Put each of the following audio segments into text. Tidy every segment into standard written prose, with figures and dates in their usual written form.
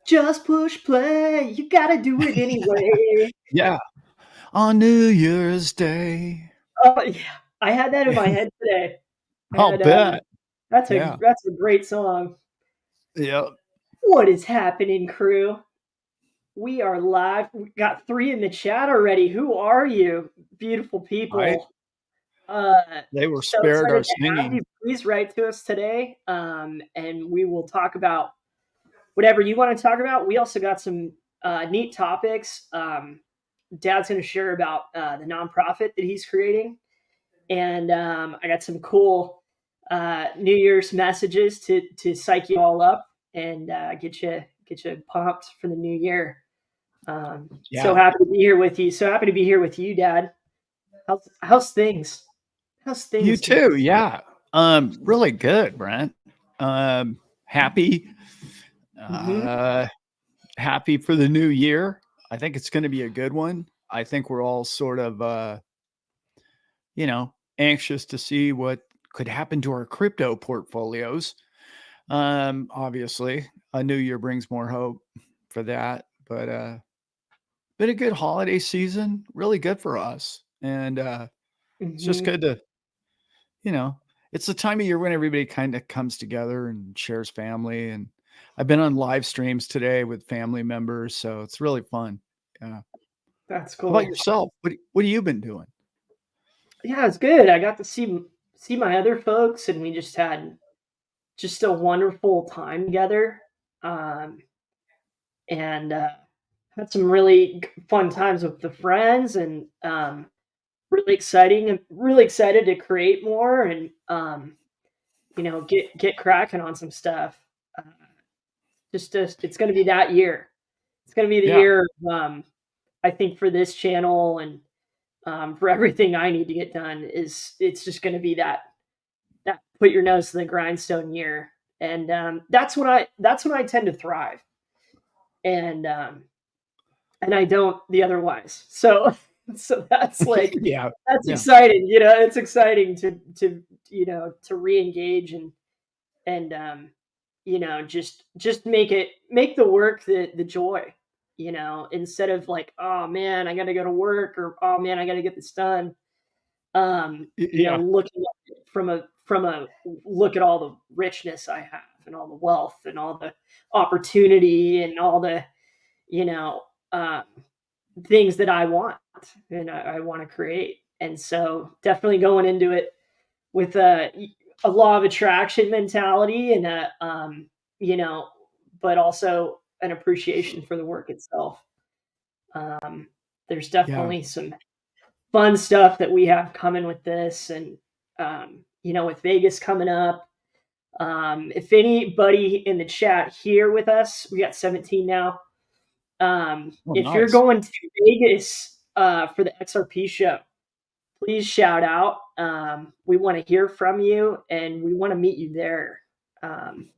Just push play. You gotta do it anyway. Yeah. On New Year's Day. Oh yeah, I had that in my head today. I I'll had bet. that's a Yeah. that's a great song. Yeah. What is happening, crew? We are live. We got three in the chat already. Who are you, beautiful Right. people? They were So spared our excited to have singing. you. Please write to us today, and we will talk about whatever you want to talk about. We also got some neat topics. Dad's going to share about the nonprofit that he's creating, and I got some cool New Year's messages to psych you all up and get you pumped for the new year. So Yeah. happy to be here with you. So happy to be here with you, Dad. How's things? How's You things, man? too. Yeah. Really good, Brent. Happy. Mm-hmm. Uh, happy for the new year. I think it's going to be a good one. I think we're all sort of, anxious to see what could happen to our crypto portfolios. Obviously, a new year brings more hope for that. But been a good holiday season, really good for us. And it's just Mm-hmm. good to, you know, it's the time of year when everybody kind of comes together and shares family. And I've been on live streams today with family members, so it's really fun. Yeah. That's How about cool. yourself? What have you been doing? Yeah, it's good. I got to see my other folks, and we just had just a wonderful time together, um, and had some really fun times with the friends, and really exciting. I'm really excited to create more and get cracking on some stuff. Uh, just it's going to be that year. It's going to be the Yeah. year of, I think for this channel and for everything I need to get done is it's just going to be that put your nose to the grindstone year, and that's when I tend to thrive, and and I don't the otherwise. So so that's like Yeah. that's Yeah. exciting. It's exciting to re-engage and just make the work the joy. Instead of like, oh man, I got to go to work, or oh man, I got to get this done. Yeah. Looking at it from a look at all the richness I have and all the wealth and all the opportunity and all the you know um, things that I want and I want to create. And so definitely going into it with a law of attraction mentality and you know, but also an appreciation for the work itself. There's Yeah. definitely some fun stuff that we have coming with this, and with Vegas coming up. If anybody in the chat here with us, we got 17 now. Oh, If you're nice. going to Vegas for the XRP show, please shout out. We want to hear from you, and we want to meet you there. Um,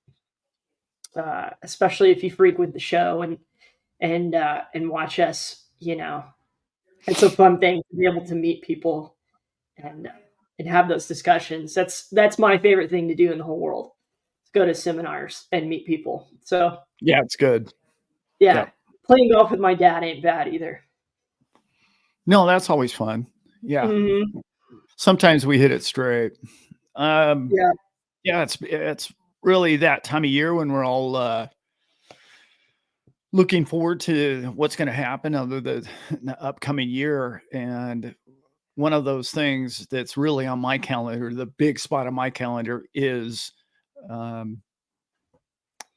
Especially if you frequent the show and watch us. It's a fun thing to be able to meet people and have those discussions. That's my favorite thing to do in the whole world. Is go to seminars and meet people. So Yeah, it's good. yeah, Yep. playing golf with my dad ain't bad either. No, that's always fun. Yeah. Hmm. Sometimes we hit it straight. Um, Yeah. yeah, it's really that time of year when we're all looking forward to what's going to happen over the upcoming year. And one of those things that's really on my calendar, the big spot on my calendar, is um,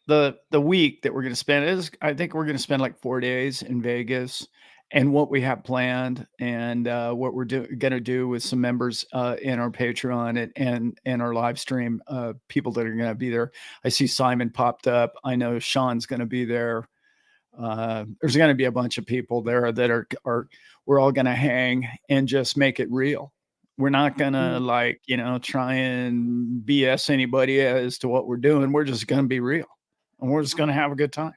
the week that we're going to spend. Is I think we're going to spend like 4 days in Vegas, and what we have planned, and what we're going to do with some members in our Patreon and our live stream, people that are going to be there. I see Simon popped up. I know Sean's going to be there. There's going to be a bunch of people there that are we're all going to hang and just make it real. We're not going to Mhm. try and BS anybody as to what we're doing. We're just going to be real, and we're just going to have a good time.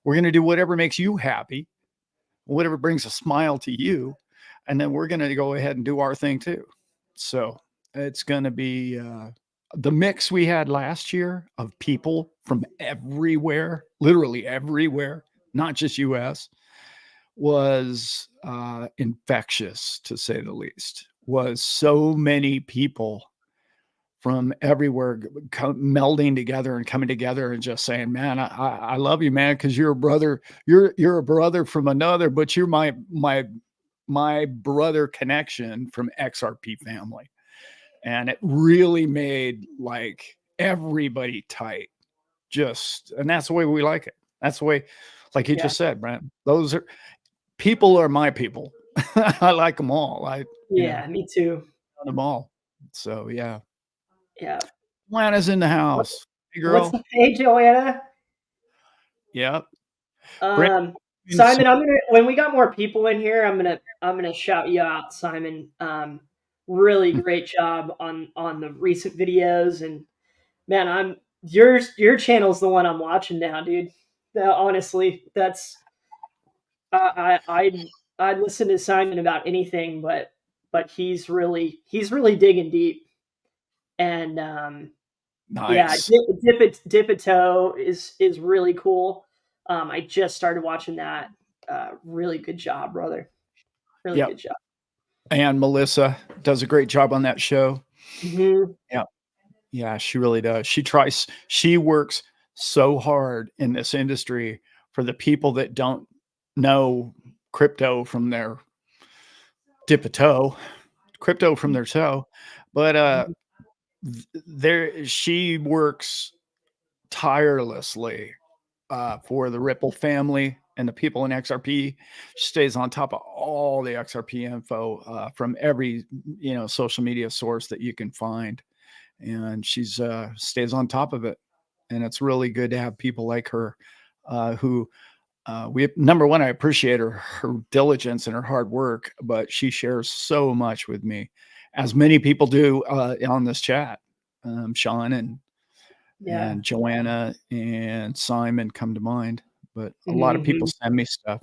We're going to do whatever makes you happy, whatever brings a smile to you, and then we're going to go ahead and do our thing too. So it's going to be the mix we had last year of people from everywhere, literally everywhere, not just US, was infectious, to say the least. Was so many people from everywhere melding together and coming together and just saying, "Man, I love you, man, because you're a brother. You're a brother from another, but you're my brother connection from XRP family." And it really made like everybody tight. And that's the way we like it. That's the way, like you Yeah. just said, Brent. Those are people are my people. I like them all. Yeah, me too. Them all. So yeah. Yeah. Lana's in the What house. Hey what's girl. the hey, Joanna? Yep. Brent. Um, Simon, I'm gonna when we got more people in here, I'm gonna shout you out, Simon. Really great job on the recent videos, and man, I'm your channel's the one I'm watching now, dude. Honestly, that's I'd listen to Simon about anything, but he's really digging deep, and yeah, Nice. dip a toe is really cool. I just started watching that. Really good job, brother. Really Yep. good job. And Melissa does a great job on that show. Hmm. Yeah. Yeah, she really does. She works so hard in this industry for the people that don't know crypto from their dip a toe, crypto from their toe. But there she works tirelessly for the Ripple family and the people in XRP. She stays on top of all the XRP info from every social media source that you can find, and she's stays on top of it. And it's really good to have people like her who we number one, I appreciate her diligence and her hard work, but she shares so much with me, as many people do on this chat. Sean Yeah. and Joanna and Simon come to mind, but a lot of people Hmm. send me stuff.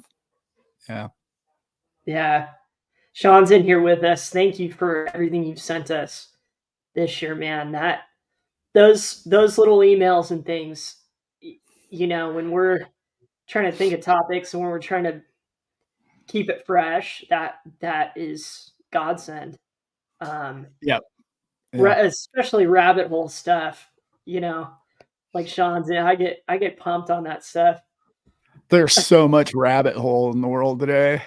Yeah. Yeah. Sean's in here with us. Thank you for everything you've sent us this year, man. Those little emails and things, when we're trying to think of topics and when we're trying to keep it fresh, that is godsend. Um, Yeah. Yeah. especially rabbit hole stuff, you know, like Sean's in. I get pumped on that stuff. There's so much rabbit hole in the world today.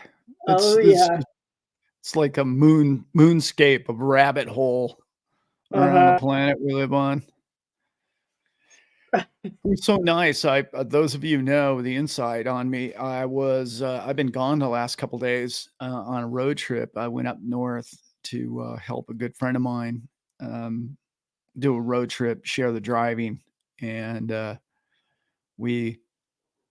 It's Oh it's yeah. it's like a moonscape of rabbit hole around the Uh-huh. planet we live on. It's so nice. Those of you know the inside on me. I've been gone the last couple days on a road trip. I went up north to help a good friend of mine um, do a road trip, share the driving, and we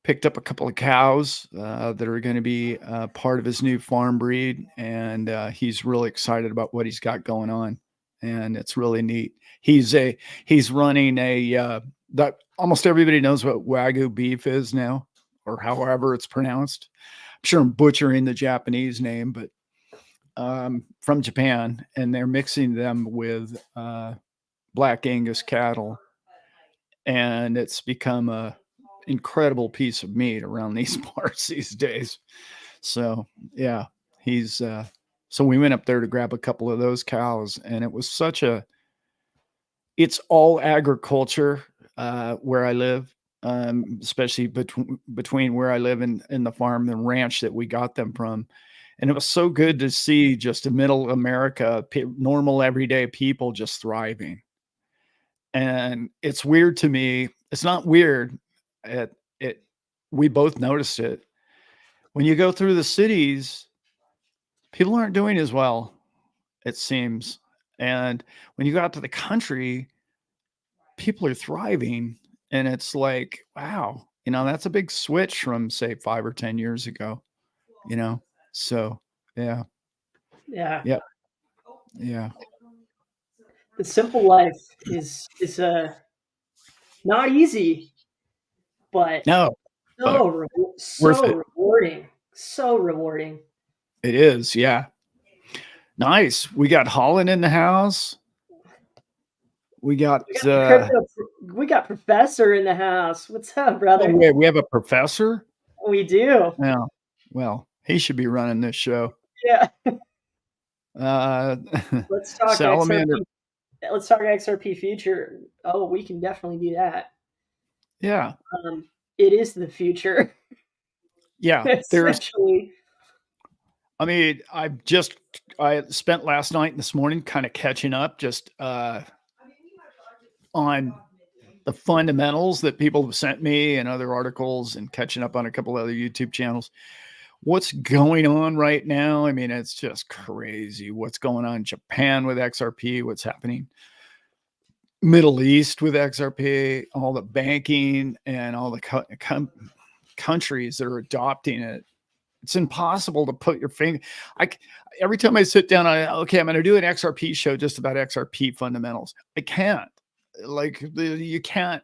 picked up a couple of cows that are going to be part of his new farm breed, and he's really excited about what he's got going on, and it's really neat. He's running that almost everybody knows what Wagyu beef is now, or however it's pronounced. I'm sure I'm butchering the Japanese name, but from Japan, and they're mixing them with Black Angus cattle, and it's become a incredible piece of meat around these parts these days. So yeah, he's so we went up there to grab a couple of those cows, and it was it's all agriculture where I live, especially between where I live and the farm and ranch that we got them from. And it was so good to see just a middle America, normal everyday people just thriving. And it's weird to me. It's not weird. It we both noticed it. When you go through the cities, people aren't doing as well, it seems. And when you go out to the country, people are thriving. And it's like, wow, that's a big switch from say 5 or 10 years ago, you know? So yeah, Yeah. yeah, yeah. The simple life is not easy, but No, but worth so it. rewarding. So rewarding. It is, yeah. Nice. We got Holland in the house. We got We got the crypto. We got Professor in the house. What's up, oh brother? wait, we have a professor? We do. Yeah. Well, he should be running this show. Yeah. Uh, Let's talk Salamander. XRP. Let's talk XRP future. Oh, we can definitely do that. Yeah. It is the future, Yeah. There's, essentially. I mean, I spent last night and this morning kind of catching up just on the fundamentals that people have sent me and other articles and catching up on a couple other YouTube channels. What's going on right now? I mean, it's just crazy what's going on in Japan with XRP, what's happening Middle East with XRP, all the banking and all the countries that are adopting it. It's impossible to put your finger. Every time I sit down, okay, I'm going to do an XRP show just about XRP fundamentals. I can't. Like you can't.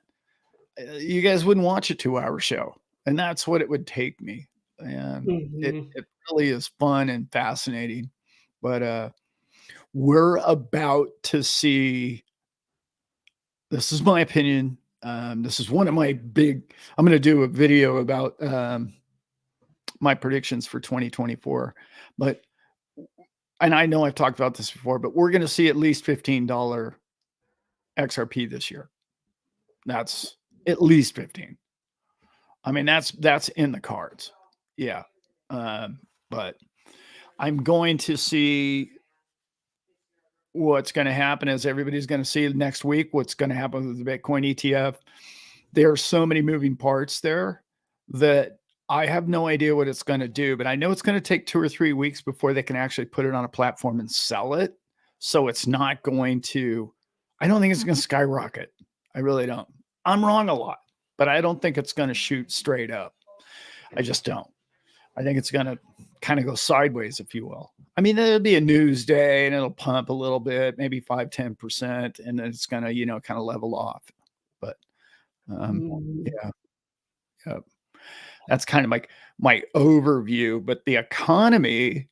You guys wouldn't watch a 2-hour show, and that's what it would take me. And it really is fun and fascinating. But we're about to see. This is my opinion. This is one of my big. I'm going to do a video about my predictions for 2024. And I know I've talked about this before, but we're going to see at least $15 XRP this year. That's at least 15. I mean, that's in the cards. Yeah. But I'm going to see what's going to happen is everybody's going to see next week what's going to happen with the Bitcoin ETF. There are so many moving parts there that I have no idea what it's going to do, but I know it's going to take 2 or 3 weeks before they can actually put it on a platform and sell it. So it's not going to, I don't think it's going to skyrocket. I really don't. I'm wrong a lot, but I don't think it's going to shoot straight up. I just don't. I think it's going to kind of go sideways, if you will. I mean, there'll be a news day and it'll pump a little bit, maybe 5-10%, and then it's going to, kind of level off. But yeah. That's kind of like my overview. But the economy,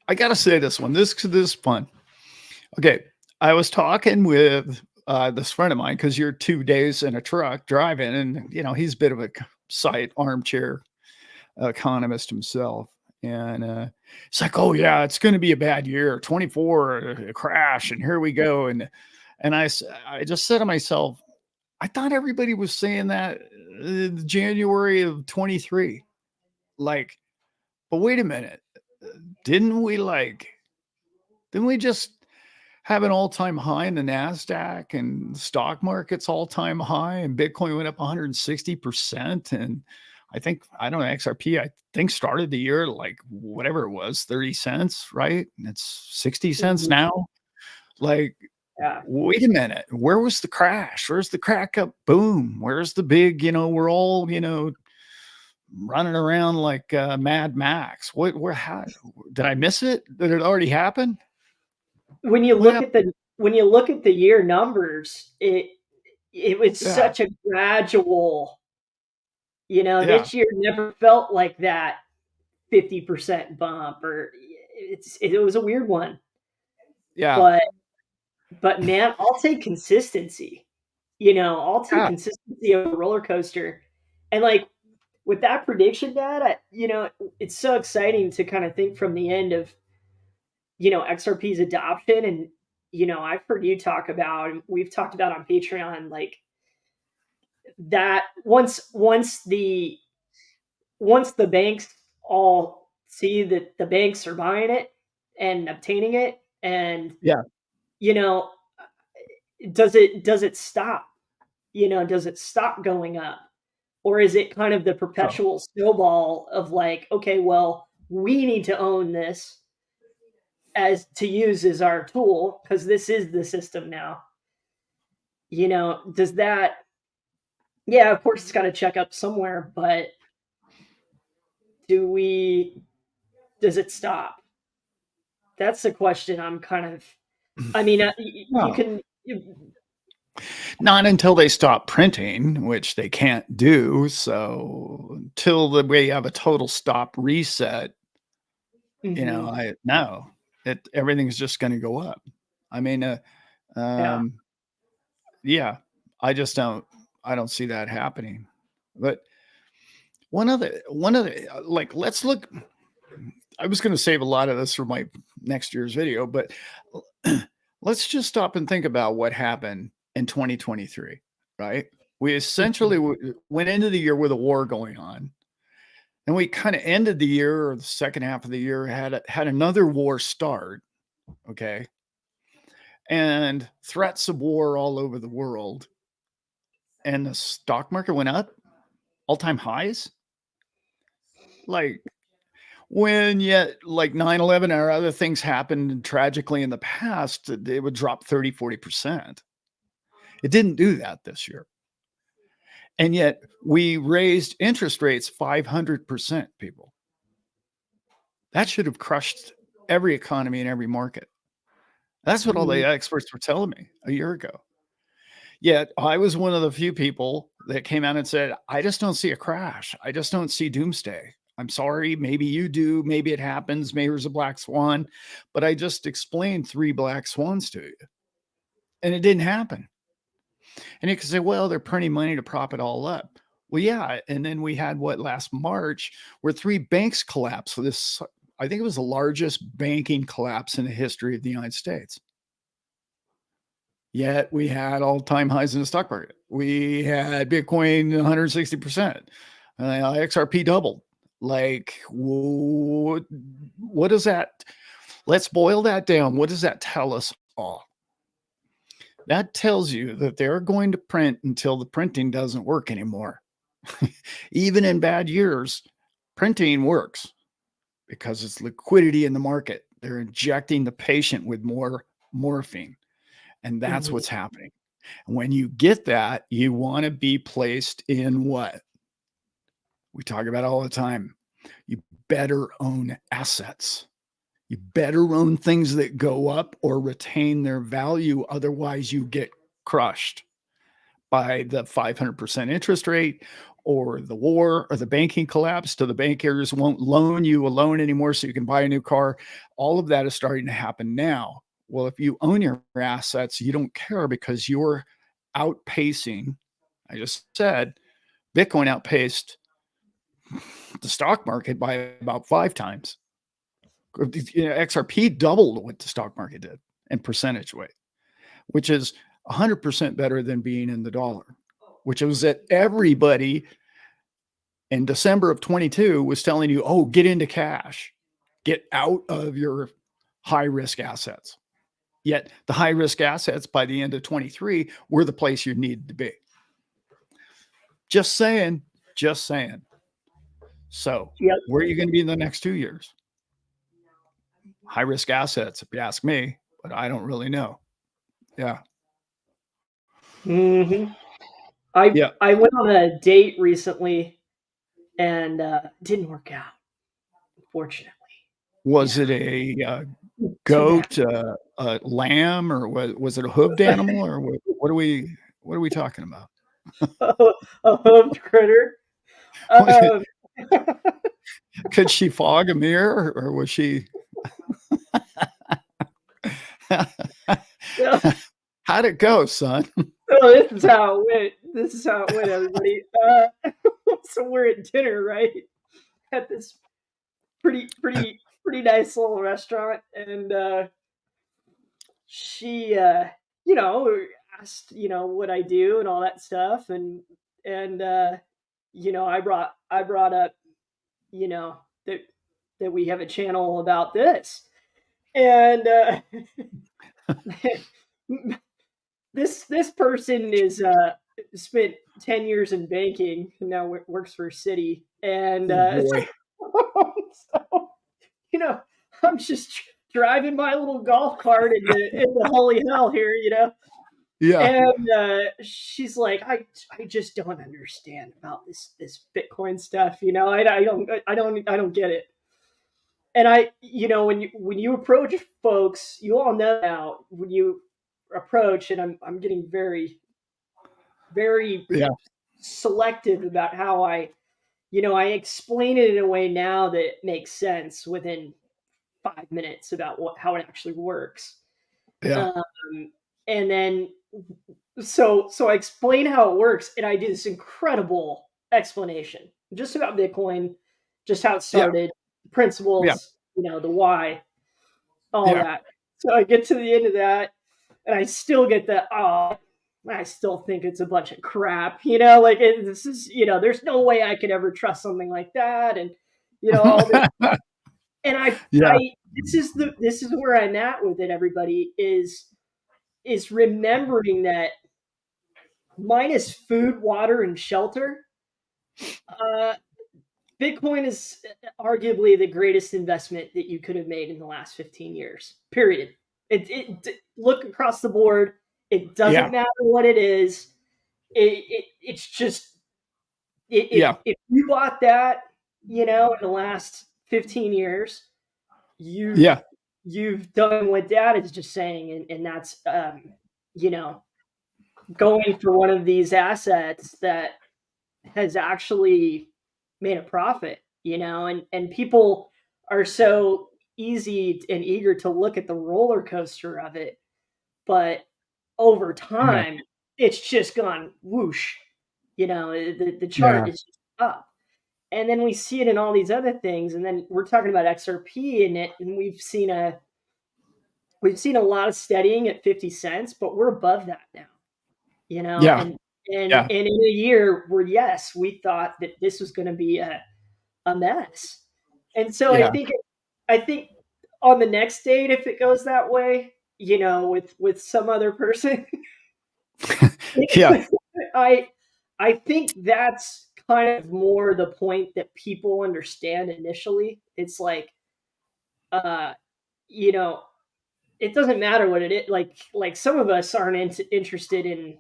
I got to say this one, this is fun. Okay. I was talking with this friend of mine because you're 2 days in a truck driving, and he's a bit of a site armchair economist himself. And it's like, oh yeah, it's going to be a bad year, 24, a crash, and here we go. And I just said to myself, I thought everybody was saying that January of 23. Like, but wait a minute. Didn't we just have an all-time high in the NASDAQ and stock market's all-time high, and Bitcoin went up 160%? And I don't know, XRP, I think started the year like whatever it was, 30 cents, right? And it's 60 cents now. Like, Yeah. wait a minute. Where was the crash? Where's the crack up boom? Where's the big, we're all, running around like Mad Max. How did I miss it? Did it already happen? When you look at the year numbers, it was such a gradual, Yeah. this year never felt like that 50% bump, or it was a weird one. Yeah. But man, I'll take consistency. I'll take Yeah. consistency of a roller coaster. And like with that prediction data, it's so exciting to kind of think from the end of, XRP's adoption. And, I've heard you talk about, and we've talked about on Patreon, like that once the banks all see that the banks are buying it and obtaining it, and Yeah. you know does it stop? Does it stop going up? Or is it kind of the Oh, perpetual snowball of like, okay, well, we need to own this as to use as our tool because this is the system now. Does that, yeah, of course it's got to check up somewhere, but does it stop? That's the question I'm kind of, I mean, you no. can, Not until they stop printing, which they can't do. So until we have a total stop reset, mhm. I no, everything's just going to go up. I mean, Yeah. Um, yeah, I just don't. I don't see that happening. But like, let's look. I was going to save a lot of this for my next year's video, but let's just stop and think about what happened in 2023, right? We essentially went into the year with a war going on, and we kind of ended the year, or the second half of the year, had another war start, okay, and threats of war all over the world, and the stock market went up, all-time highs, like when yet like 9/11 or other things happened tragically in the past, it would drop 30-40%. It didn't do that this year. And yet we raised interest rates 500%, people. That should have crushed every economy and every market. That's what all the experts were telling me a year ago. Yet I was one of the few people that came out and said, I just don't see a crash. I just don't see doomsday. I'm sorry. Maybe you do. Maybe it happens. Maybe there's a black swan. But I just explained 3 black swans to you. And it didn't happen. And you can say, well, they're printing money to prop it all up. Well, yeah. And then we had last March, where 3 banks collapsed. So this, I think it was the largest banking collapse in the history of the United States. Yet we had all-time highs in the stock market. We had Bitcoin 160%. XRP doubled. Like, what does that? Let's boil that down. What does that tell us all? That tells you that they're going to print until the printing doesn't work anymore. Even in bad years, printing works because it's liquidity in the market. They're injecting the patient with more morphine. And that's what's happening. When you get that, you want to be placed in what? We talk about all the time. You better own assets. You better own things that go up or retain their value. Otherwise, you get crushed by the 500% interest rate or the war or the banking collapse. So the bankers won't loan you a loan anymore so you can buy a new car. All of that is starting to happen now. Well, if you own your assets, you don't care because you're outpacing. I just said Bitcoin outpaced the stock market by about 5 times. XRP doubled what the stock market did in percentage weight, which is 100% better than being in the dollar, which was that everybody in December of 22 was telling you, oh, get into cash, get out of your high risk assets. Yet the high risk assets by the end of 23 were the place you needed to be. Just saying, just saying. So where are you going to be in the next 2 years? High risk assets, if you ask me, but I don't really know. Yeah. I went on a date recently and didn't work out, unfortunately. Was it a goat, a lamb, or was it a hooved animal, or what are we talking about? A hooved critter. Could she fog a mirror, or was she? How'd it go, son? Oh, this is how it went, everybody. So we're at dinner, right? At this pretty nice little restaurant, and she asked what I do and all that stuff, and I brought up that we have a channel about this, and this person is spent 10 years in banking and now works for Citi, and Boy. so I'm just driving my little golf cart into holy hell here, Yeah. and she's like, I just don't understand about this Bitcoin stuff, I don't get it. And when you approach folks, you all know now when you approach, and I'm getting very Yeah. selective about how I explain it in a way now that makes sense within 5 minutes about how it actually works. Yeah. Um, And then so I explain how it works, and I do this incredible explanation just about Bitcoin, just how it Yeah. started, Yeah. principles, the why, all Yeah. that. So I get to the end of that, and I still get that. Oh, I still think it's a bunch of crap. Like this is, there's no way I could ever trust something like that, and all this. And Yeah. this is where I'm at with it. Everybody is remembering that minus food, water, and shelter, uh, Bitcoin is arguably the greatest investment that you could have made in the last 15 years. Period. Look across the board. It doesn't Yeah. matter what it is. It's just Yeah. if you bought that, in the last 15 years, you've Yeah. you've done what Dad is just saying, and that's you know going for one of these assets that has actually made a profit, and people are so easy and eager to look at the roller coaster of it, but over Yeah. time, it's just gone whoosh. The chart Yeah. is just up. And then we see it in all these other things, and then we're talking about XRP in it, and we've seen a lot of steadying at 50 cents, but we're above that now, Yeah. and Yeah. in a year where, yes, we thought that this was going to be a mess. And so I Yeah. think on the next date, if it goes that way, with some other person, Yeah. I I think that's kind of more the point that people understand initially. It's like, uh, you know, it doesn't matter what it is. Like some of us aren't interested in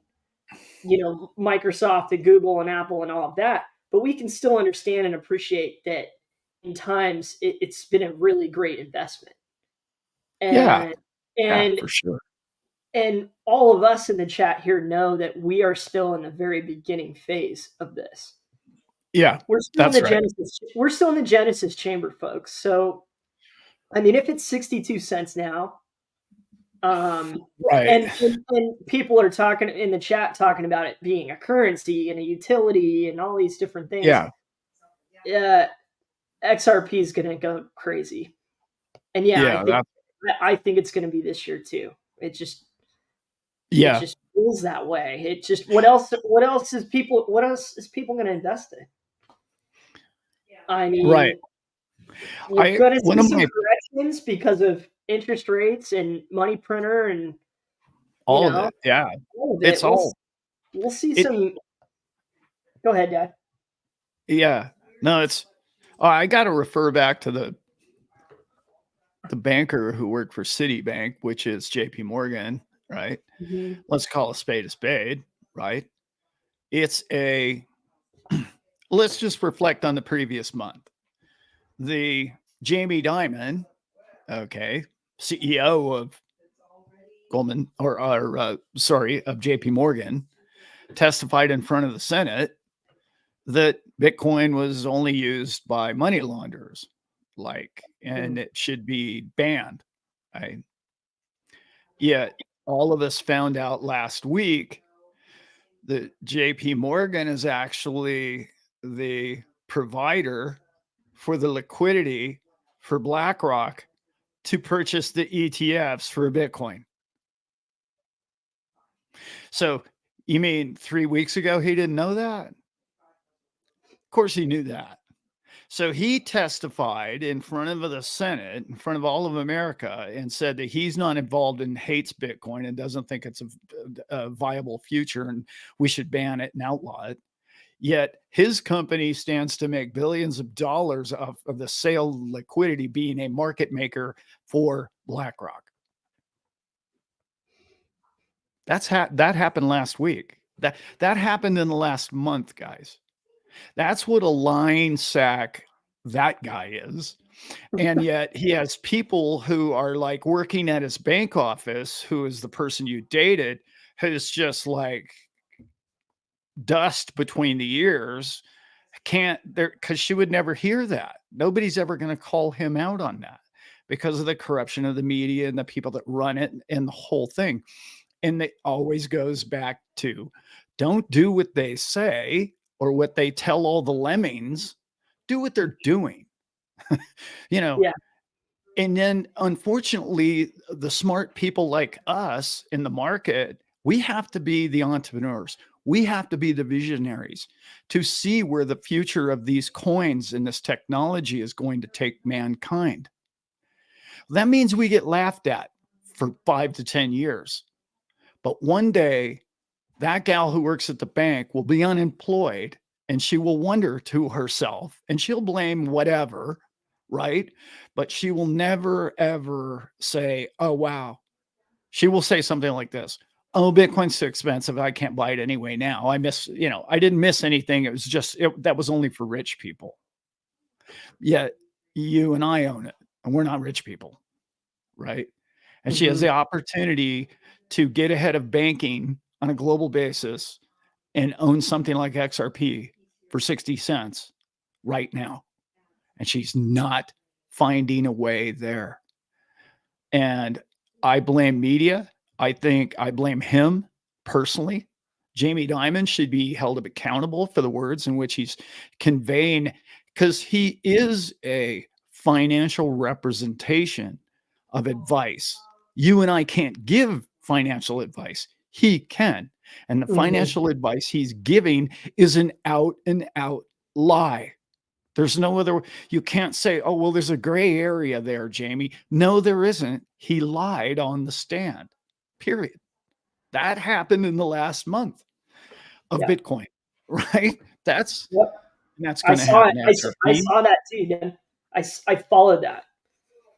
Microsoft and Google and Apple and all of that, but we can still understand and appreciate that in times it's been a really great investment. Yeah. And Yeah. and For sure. and all of us in the chat here know that we are still in the very beginning phase of this. Yeah. We're still in That's the right. Genesis. We're still in the Genesis chamber, folks. So, I mean, if it's 62 cents now, um, Right. and people are talking in the chat talking about it being a currency and a utility and all these different things, Yeah. uh, XRP is going to go crazy. And yeah, Yeah. I think it's going to be this year too. It just it Yeah. just feels that way. It just what else is people going to invest in? I Right. mean, we're going to One see of some my, corrections because of interest rates and money printer and you all of know it. Yeah. all of it. It's all, We'll see it, some. Go ahead, Dad. yeah. No, I got to refer back to the banker who worked for Citibank, which is JP Morgan, right? Hmm. Let's call a spade, right? It's let's just reflect on the previous month. The Jamie Dimon, okay, CEO of Goldman of JP Morgan, testified in front of the Senate that Bitcoin was only used by money launderers, and it should be banned. Right? Yet all of us found out last week that JP Morgan is actually the provider for the liquidity for BlackRock to purchase the ETFs for Bitcoin. So you mean 3 weeks ago he didn't know that? Of course he knew that. So he testified in front of the Senate, in front of all of America, and said that he's not involved and hates Bitcoin and doesn't think it's a viable future and we should ban it and outlaw it. Yet his company stands to make billions of dollars of the sale liquidity, being a market maker for BlackRock. That happened last week. That happened in the last month, guys. That's what a line sack that guy is. And yet he has people who are like working at his bank office, who is the person you dated, who's just like dust between the ears. Can't there, because she would never hear that. Nobody's ever going to call him out on that because of the corruption of the media and the people that run it and the whole thing. And it always goes back to, don't do what they say or what they tell all the lemmings. Do what they're doing. you know, Yeah. and then unfortunately, the smart people like us in the market, we have to be the entrepreneurs. We have to be the visionaries to see where the future of these coins and this technology is going to take mankind. That means we get laughed at for 5 to 10 years. But one day, that gal who works at the bank will be unemployed and she will wonder to herself and she'll blame whatever, right? But she will never, ever say, oh, wow. She will say something like this. Oh, Bitcoin's too expensive. I can't buy it anyway now. I didn't miss anything. It was just, that was only for rich people. Yet you and I own it and we're not rich people, right? And she has Mhm. the opportunity to get ahead of banking on a global basis and own something like XRP for 60 cents right now. And she's not finding a way there. And I blame media. I blame him personally. Jamie Dimon should be held accountable for the words in which he's conveying, because he is a financial representation of advice. You and I can't give financial advice. He can. And the Mhm. financial advice he's giving is an out and out lie. There's no other, you can't say, oh, well, there's a gray area there, Jamie. No, there isn't. He lied on the stand, period. That happened in the last month of Yeah. Bitcoin, right? Yep. That's I going to saw it. happen to I XRP. saw that too, Dan. I followed that.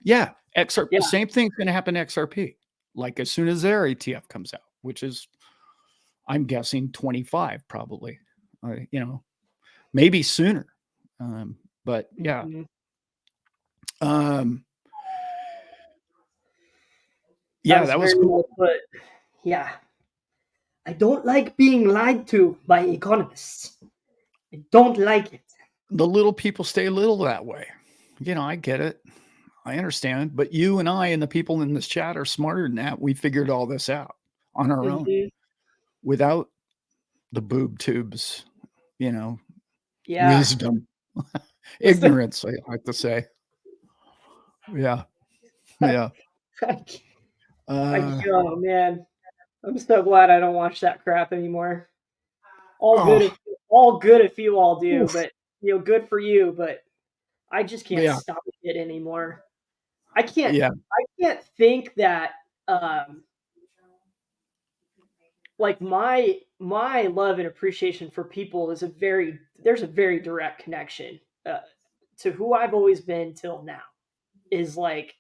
Yeah, XRP, Yeah. the same thing's going to happen to XRP. Like as soon as their ETF comes out, which is, I'm guessing 25 probably, maybe sooner. But yeah, Mhm. um, That yeah, was that was very well cool. put. Yeah. I don't like being lied to by economists. I don't like it. The little people stay little that way. I get it. I understand. But you and I and the people in this chat are smarter than that. We figured all this out on our own Mhm. without the boob tubes, you know, Yeah. wisdom, ignorance, I like to say. Yeah. Yeah. Uh, Oh man, I'm so glad I don't watch that crap anymore. All good oh, if all good if you all do, oof. but good for you, but I just can't Yeah. stop it anymore. I can't Yeah. I can't think that um like my love and appreciation for people is there's a very direct connection to who I've always been till now. Is like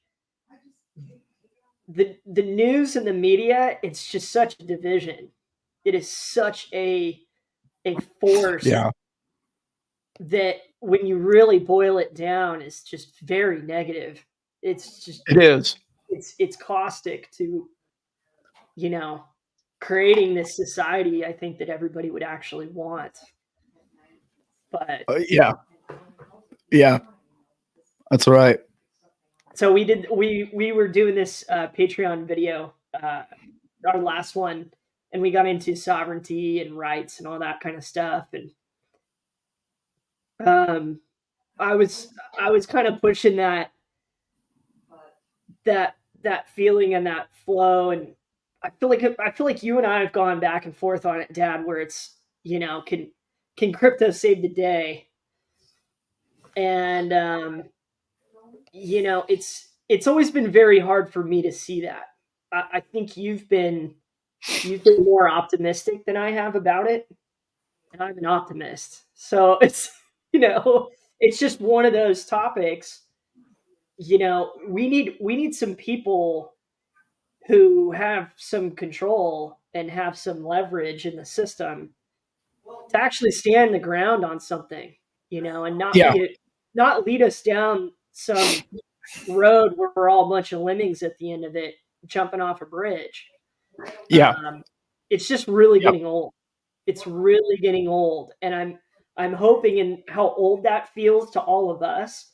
the news and the media, it's just such a division. It is such a force Yeah. that when you really boil it down is just very negative. It's just It is. it's caustic to, you know, creating this society I think that everybody would actually want. But Yeah. Yeah. That's right. so we were doing this Patreon video, our last one, and we got into sovereignty and rights and all that kind of stuff. And um, I was I was kind of pushing that that feeling and that flow, and I feel like you and I have gone back and forth on it, Dad, where it's, can crypto save the day? And it's always been very hard for me to see that. I think you've been more optimistic than I have about it, and I'm an optimist. So it's it's just one of those topics. We need some people who have some control and have some leverage in the system to actually stand the ground on something, and Yeah. not lead us down some road where we're all a bunch of lemmings at the end of it, jumping off a bridge. Yeah. It's just really Yeah. getting old. It's really getting old, and I'm hoping in how old that feels to all of us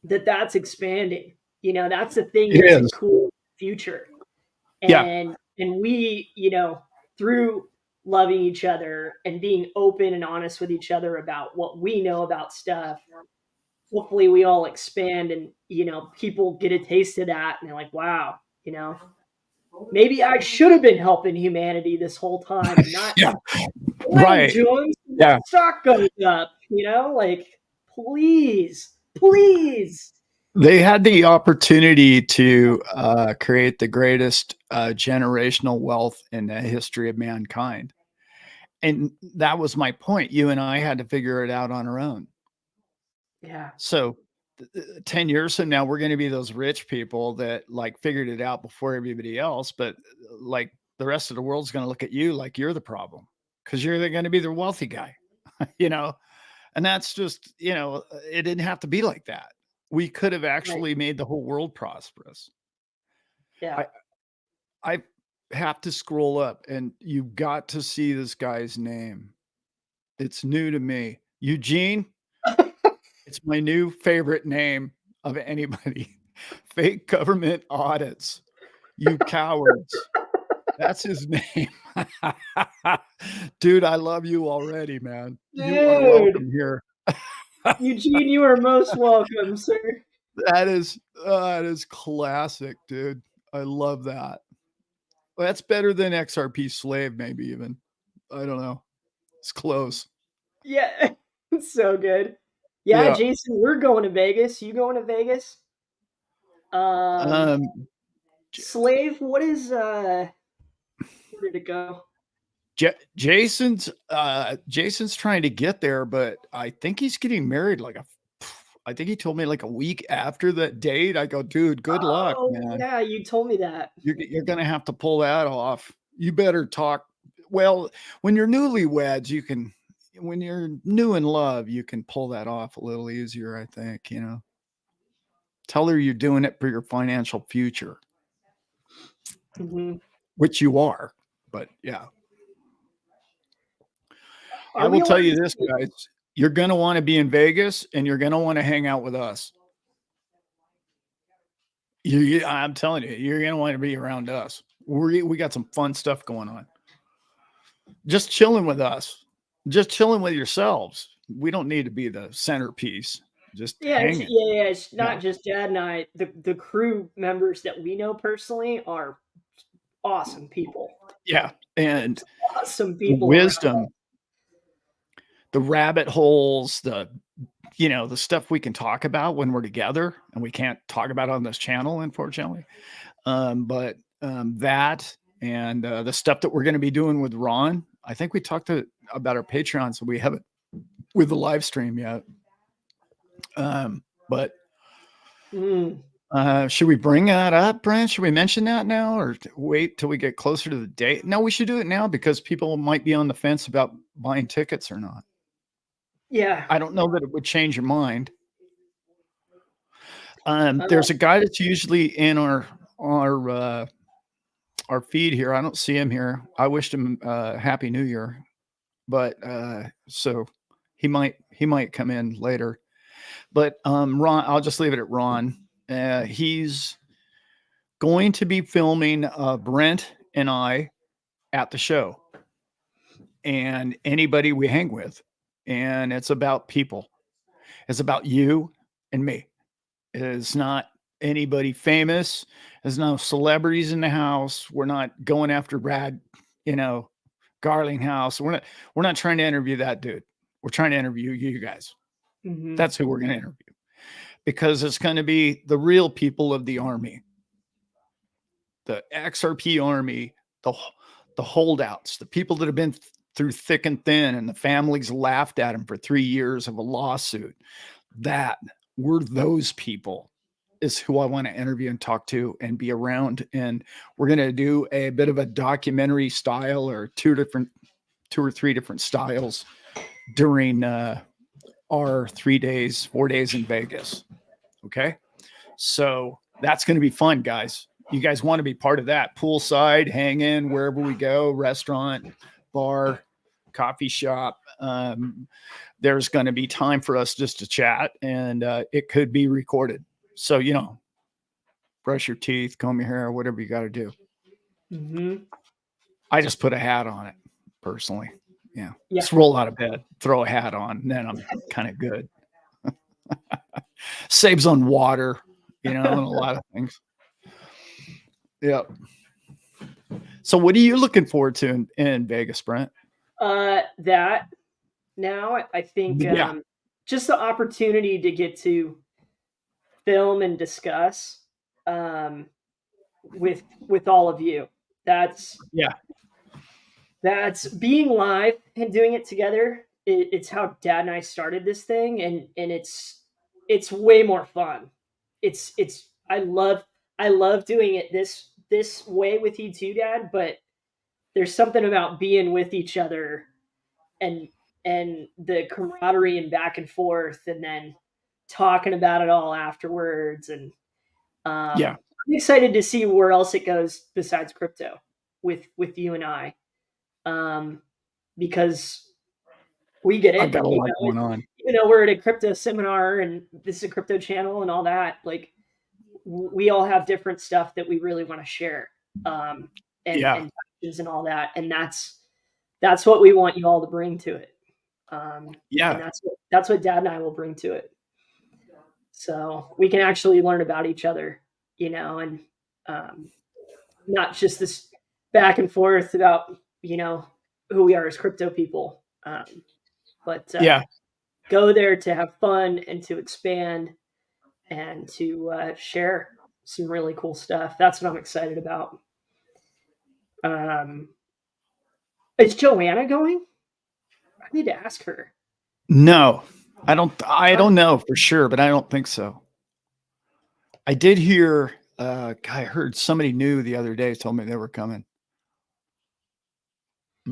that that's expanding. That's the thing It that's a is. cool future. Yeah. And And we, through loving each other and being open and honest with each other about what we know about stuff, hopefully we all expand and, people get a taste of that and they're like, wow, maybe I should have been helping humanity this whole time and not Yeah. lying Right. to them. So my Yeah. stock goes up, like, please, please. They had the opportunity to create the greatest generational wealth in the history of mankind. And that was my point. You and I had to figure it out on our own. Yeah. So 10 years from now, we're going to be those rich people that like figured it out before everybody else. But like the rest of the world's going to look at you like you're the problem because you're going to be the wealthy guy, you know? And that's just, it didn't have to be like that. We could have Right. actually made the whole world prosperous. Yeah. I, I have to scroll up and you've got to see this guy's name. It's new to me. Eugene. It's my new favorite name of anybody. Fake government audits. You cowards. That's his name. Dude, I love you already, man. You are Dude, welcome here. Eugene, you are most welcome, sir. That is classic, dude. I love that. Well, that's better than XRP slave, maybe even. I don't know. It's close. Yeah, so good. Yeah, Yeah. Jason, we're going to Vegas. You going to Vegas? Um, Um, Slave, what is where did it go? Jason's trying to get there, but I think he's getting married I think he told me like a week after that date. I go, dude, good luck, Oh, man. yeah, you told me that. You're gonna have to pull that off. You better talk. Well, when you're newlyweds, you can. When you're new in love, you can pull that off a little easier. I think. Tell her you're doing it for your financial future, Mhm. which you are. But yeah. I Are we will tell allowed you to this, say guys. You're going to want to be in Vegas and you're going to want to hang out with us. I'm telling you, you're going to want to be around us. We got some fun stuff going on. Just chilling with us, just chilling with yourselves. We don't need to be the centerpiece, just Yeah, hanging. it's Yeah. not just Dad and I. The crew members that we know personally are awesome people. Yeah. And Awesome the people around. wisdom, the rabbit holes, the stuff we can talk about when we're together and we can't talk about on this channel, unfortunately. But that and the stuff that we're going to be doing with Ron, I think we talked about our Patreon, so we haven't with the live stream yet. But Mm. should we bring that up, Brent? Should we mention that now or wait till we get closer to the date? No, we should do it now because people might be on the fence about buying tickets or not. Yeah. I don't know that it would change your mind. Uh, There's a guy that's usually in our feed here. I don't see him here. I wished him Happy New Year, but so he might come in later. But Ron, I'll just leave it at Ron. He's going to be filming Brent and I at the show, and anybody we hang with, and it's about people. It's about you and me. It's not anybody famous. There's no celebrities in the house. We're not going after Brad, Garlinghouse. We're not trying to interview that dude. We're trying to interview you guys. mhm. That's who we're going to interview because it's going to be the real people of the army, the XRP army, the holdouts, the people that have been through thick and thin, and the families laughed at them for 3 years of a lawsuit. That we're those people is who I want to interview and talk to and be around. And we're going to do a bit of a documentary style or two or three different styles during our 3 days, 4 days in Vegas. Okay. So that's going to be fun, guys. You guys want to be part of that poolside, hang in wherever we go, restaurant, bar, coffee shop. There's going to be time for us just to chat and it could be recorded. So, brush your teeth, comb your hair, whatever you got to do. I just put a hat on it personally. Yeah. Yeah. Just roll out of bed, throw a hat on, and then I'm kind of good. Saves on water, and a lot of things. Yeah. So what are you looking forward to in Vegas, Brent? That now I think Yeah. just the opportunity to get to film and discuss with all of you. That's Yeah. that's being live and doing it together. It's how Dad and I started this thing, and it's way more fun. It's I love doing it this way with you too, Dad. But there's something about being with each other and the camaraderie and back and forth, and then talking about it all afterwards. And Yeah. I'm excited to see where else it goes besides crypto with you and I, because we get I've it. got a lot going on. Even though we're at a crypto seminar and this is a crypto channel and all that, like we all have different stuff that we really want to share, Yeah. and touches and all that, and that's what we want you all to bring to it. Yeah. And that's what Dad and I will bring to it. So we can actually learn about each other, and not just this back and forth about who we are as crypto people, but Yeah. go there to have fun and to expand and to share some really cool stuff. That's what I'm excited about. Is Joanna going? I need to ask her. No, I don't know for sure, but I don't think so. I did hear, I heard somebody new the other day told me they were coming. I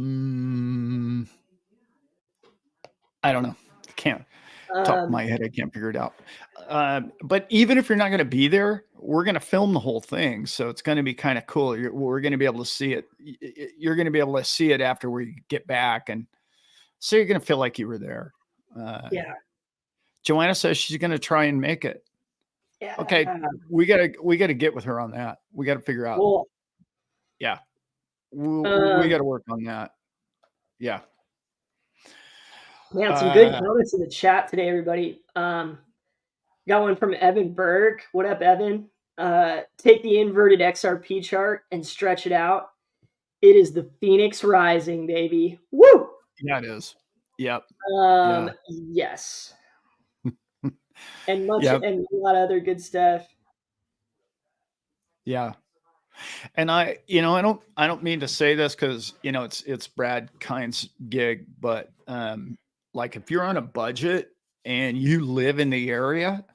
don't know. I can't top of my head. I can't figure it out. But even if you're not going to be there, we're going to film the whole thing. So it's going to be kind of cool. We're going to be able to see it. You're going to be able to see it after we get back. And so you're going to feel like you were there. Yeah. Joanna says she's going to try and make it. Yeah. Okay. We gotta get with her on that. We got to figure out. Cool. Yeah. We got to work on that. Yeah. Man, some good comments in the chat today, everybody. Got one from Evan Berg. What up, Evan? Take the inverted XRP chart and stretch it out. It is the Phoenix rising, baby. Woo! Yeah, it is. Yep. Yes. And much Yep. and a lot of other good stuff. Yeah. And I don't mean to say this because it's Brad Kind's gig, but like if you're on a budget and you live in the area,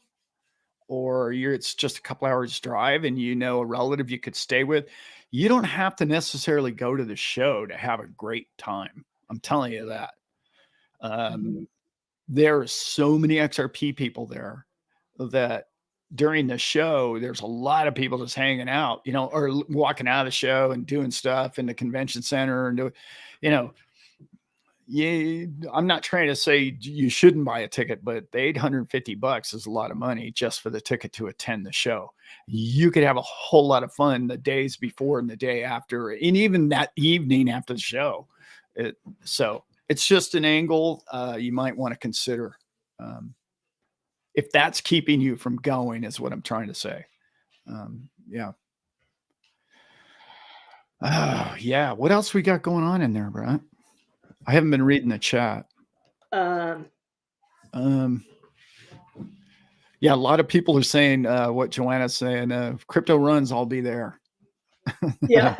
or it's just a couple hours drive and a relative you could stay with, you don't have to necessarily go to the show to have a great time. I'm telling you that. There are so many XRP people there that during the show, there's a lot of people just hanging out, or walking out of the show and doing stuff in the convention center and I'm not trying to say you shouldn't buy a ticket, but the $850 is a lot of money just for the ticket to attend the show. You could have a whole lot of fun the days before and the day after, and even that evening after the show. So it's just an angle you might want to consider. If that's keeping you from going, is what I'm trying to say. Yeah. Yeah. What else we got going on in there, Brent? I haven't been reading the chat. Yeah, a lot of people are saying what Joanna's saying. If crypto runs, I'll be there. Yeah.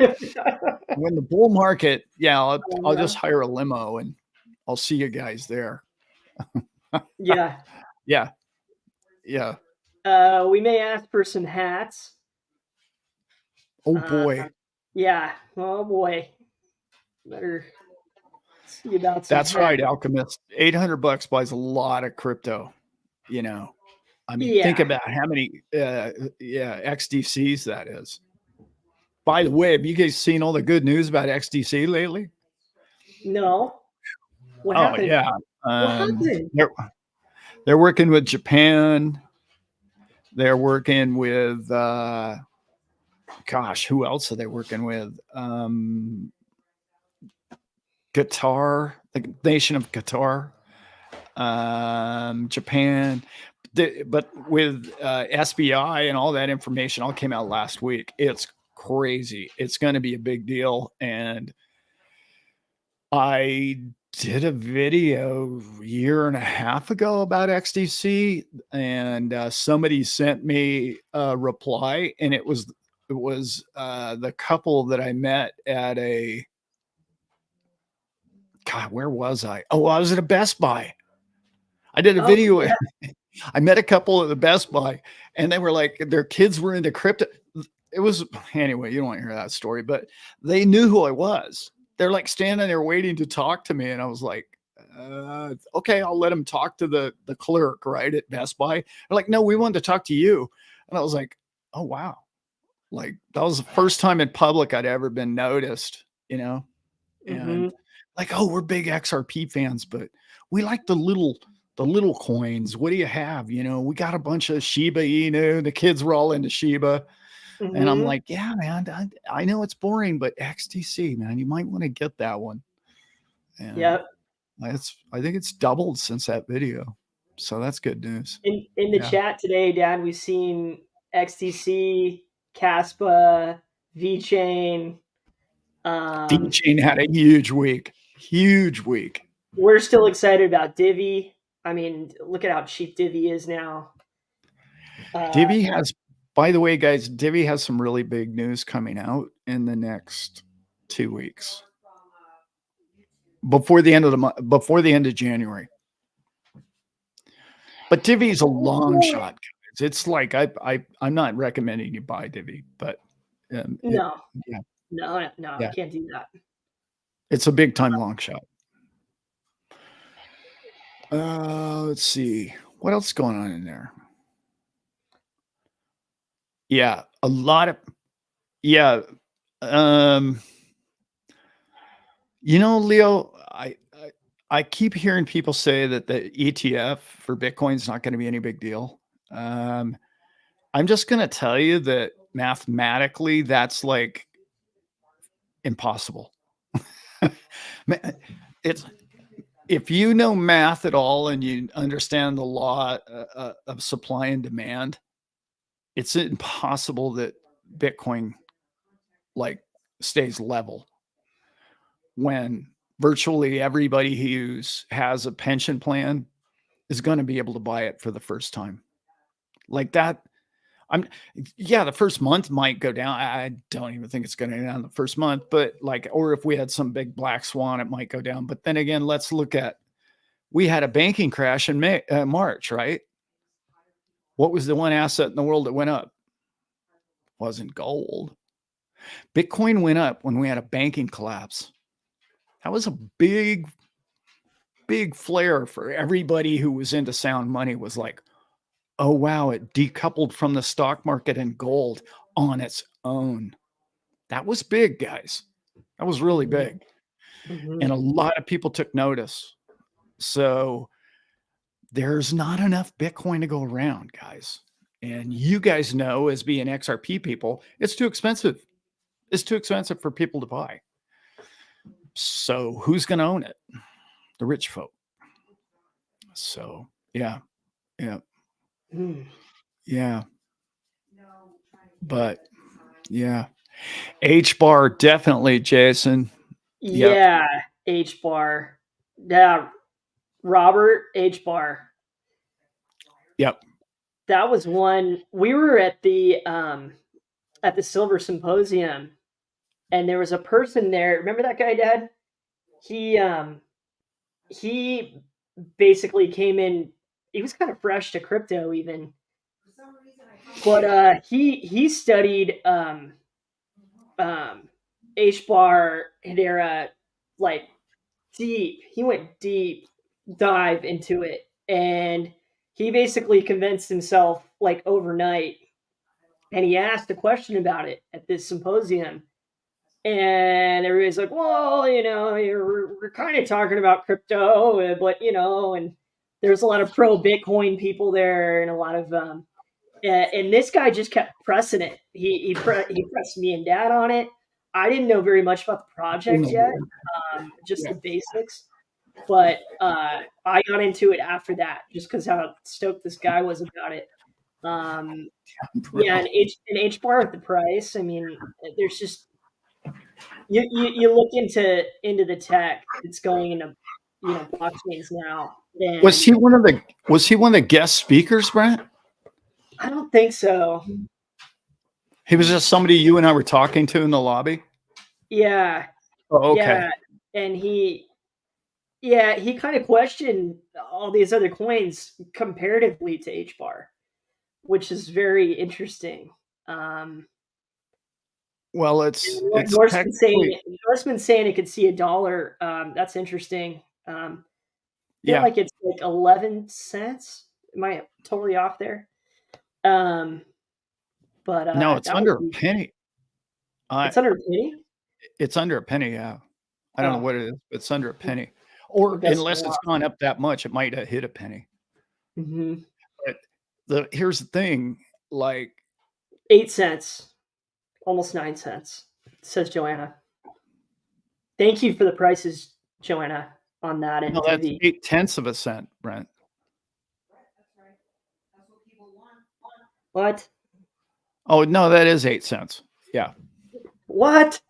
When the bull market, I'll just hire a limo and I'll see you guys there. Yeah. Yeah. Yeah. We may ask for some hats. Oh boy. Yeah. Oh boy. Better see about some That's hats. right, Alchemist. $800 buys a lot of crypto. I mean, think about how many XDCs that is. By the way, have you guys seen all the good news about XDC lately? No. What happened? Yeah. What happened? They're working with Japan. They're working with gosh, who else are they working with? Qatar, the nation of Qatar, Japan. But with SBI and all that information all came out last week. It's crazy. It's going to be a big deal. And I did a video a year and a half ago about XDC, and somebody sent me a reply, and it was the couple that I met at a God, where was I? Oh, I was at a Best Buy. I did a Oh, video. yeah. I met a couple at the Best Buy, and they were like, their kids were into crypto. It was anyway. You don't want to hear that story, but they knew who I was. They're like standing there waiting to talk to me, and I was like, "Okay, I'll let them talk to the clerk right at Best Buy." They're like, "No, we wanted to talk to you," and I was like, "Oh wow!" Like that was the first time in public I'd ever been noticed, and Mhm. like, "Oh, we're big XRP fans, but we like the little coins. What do you have? We got a bunch of Shiba Inu. The kids were all into Shiba." And I'm Mhm. like, "Yeah, man, I know it's boring, but XTC, man, you might want to get that one." And Yep. I think it's doubled since that video. So that's good news. In the Yeah. chat today, Dad, we've seen XTC, Caspa, VeChain. Um, D-Chain had a huge week. Huge week. we're still excited about Divi. I mean, look at how cheap Divi is now. Uh, Divi has, by the way, guys, Divi has some really big news coming out in the next 2 weeks. Before the end of the month, before the end of January. But Divi is a long shot, guys. It's like I'm not recommending you buy Divi, but it no, yeah, no, I yeah, can't do that. it's a big time long shot. Let's see what else is going on in there. Yeah, a lot of yeah. Um, Leo, I keep hearing people say that the ETF for Bitcoin is not going to be any big deal. Um, I'm just going to tell you that mathematically, that's like impossible. It's if you know math at all and you understand the law of supply and demand, it's impossible that Bitcoin like stays level when virtually everybody who has a pension plan is going to be able to buy it for the first time. Like that, I'm yeah, the first month might go down. I don't even think it's going to go down the first month, but or if we had some big black swan, it might go down. But then again, let's look at we had a banking crash in March, right? What was the one asset in the world that went up? Wasn't gold. Bitcoin went up when we had a banking collapse. That was a big, big flare for everybody who was into sound money. Was like, oh wow, it decoupled from the stock market and gold on its own. That was big, guys. That was really big. And Mhm. a lot of people took notice. So there's not enough Bitcoin to go around, guys. And you guys know, as being XRP people, it's too expensive. It's too expensive for people to buy. So who's going to own it? The rich folk. So yeah, yeah, Mm. yeah. But yeah, H bar definitely, Jason. Yep, Yeah, H bar. Yeah, Robert H bar. yep. That was one we were at the Silver Symposium, and there was a person there. Remember that guy, Dad? He basically came in. He was kind of fresh to crypto, even, but he studied um, H bar Hedera like deep. He went deep dive into it, and he basically convinced himself like overnight. And he asked a question about it at this symposium, and everybody's like, "Well, we're kind of talking about crypto, but and there's a lot of pro Bitcoin people there, and a lot of and this guy just kept pressing it. He pressed me and dad on it. I didn't know very much about the project yet, just Yeah. the basics. But I got into it after that, just because how stoked this guy was about it. Um, yeah, Bro. and H bar at the price. I mean, there's just you look into the tech that's going into blockchains now, Was and he one of the guest speakers, Brent? I don't think so. He was just somebody you and I were talking to in the lobby. Yeah, Oh, okay. yeah, and he kind of questioned all these other coins comparatively to H bar, which is very interesting. Um, Well, and it's technically, Norseman saying it could see a dollar. That's interesting. Feel yeah. like it's like 11 cents. Am I totally off there? Um, but No, it's that would under a be penny. I it's under a penny. It's under a penny. Yeah, I don't know Oh, what it is, but it's under a penny. Or maybe that's unless more it's off. gone up that much, it might have hit a penny. Mm-hmm. But here's the thing, like 8 cents, almost 9 cents, says Joanna. Thank you for the prices, Joanna, on that no, and that's Vivi. 0.8 of a cent, Brent. What? Oh no, that is 8 cents. Yeah, What?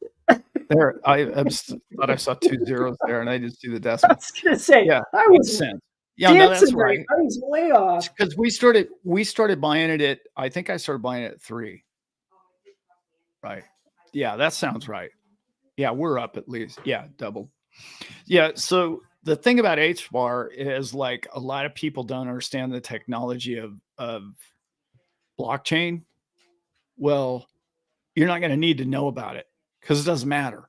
there. Thought I saw two zeros there, and I just do the I decimal. was gonna say Yeah, I eight was cents. Yeah, no, dancing that's right. right. I was way off. Because we started buying it at. I think I started buying it at 3. Right. Yeah, that sounds right. Yeah, we're up at least. Yeah, double. Yeah. So the thing about H bar is like a lot of people don't understand the technology of blockchain. Well, you're not going to need to know about it because it doesn't matter.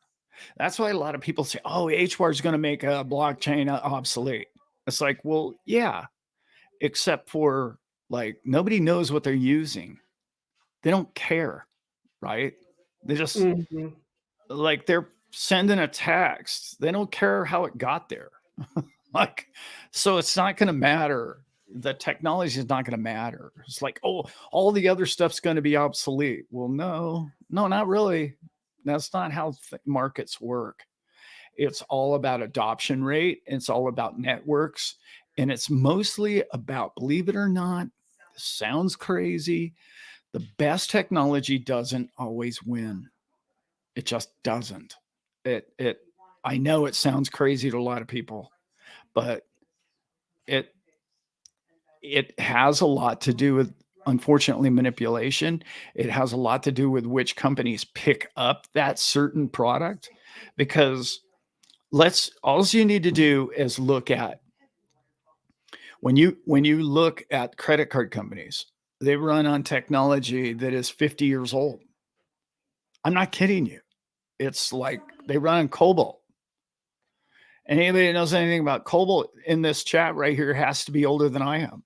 That's why a lot of people say, "Oh, H bar is going to make a blockchain obsolete." It's like, well, yeah, except for like nobody knows what they're using. They don't care, right? They just Mm-hmm. like they're sending a text. They don't care how it got there. Like, so it's not going to matter. The technology is not going to matter. It's like, oh, all the other stuff's going to be obsolete. Well, no, not really. That's not how markets work. It's all about adoption rate. It's all about networks. And it's mostly about, believe it or not, sounds crazy. The best technology doesn't always win. It just doesn't. It I know it sounds crazy to a lot of people, but it it has a lot to do with, unfortunately, manipulation. It has a lot to do with which companies pick up that certain product, because let's all you need to do is look at when you look at credit card companies, they run on technology that is 50 years old. I'm not kidding you. It's like they run on Cobalt. And anybody that knows anything about Cobalt in this chat right here has to be older than I am.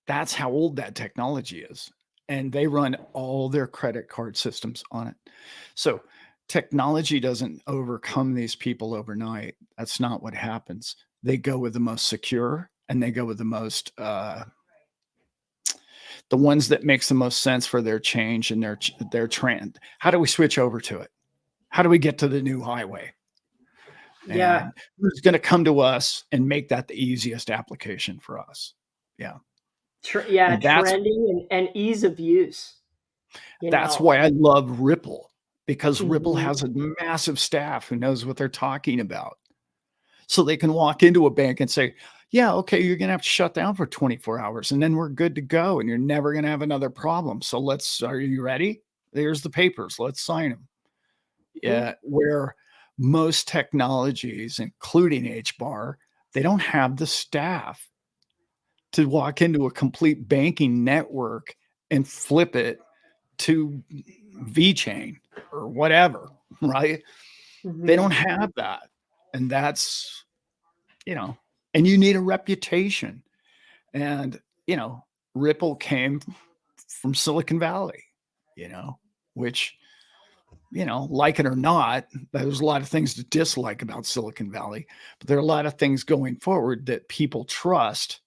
That's how old that technology is. And they run all their credit card systems on it. So technology doesn't overcome these people overnight. That's not what happens. They go with the most secure, and they go with the most the ones that makes the most sense for their change and their trend. How do we switch over to it? How do we get to the new highway? Yeah, And who's going to come to us and make that the easiest application for us? Yeah. yeah, And that's trending and ease of use. You That's know. why I love Ripple, because Ripple Mhm. has a massive staff who knows what they're talking about. So they can walk into a bank and say, yeah, okay, you're going to have to shut down for 24 hours and then we're good to go. And you're never going to have another problem. So are you ready? There's the papers. Let's sign them. Mhm. Yeah. Where most technologies, including HBAR, they don't have the staff to walk into a complete banking network and flip it to VeChain or whatever, right? They don't Mhm. have that. And that's, and you need a reputation. And, Ripple came from Silicon Valley, you know, which, like it or not, there's a lot of things to dislike about Silicon Valley, but there are a lot of things going forward that people trust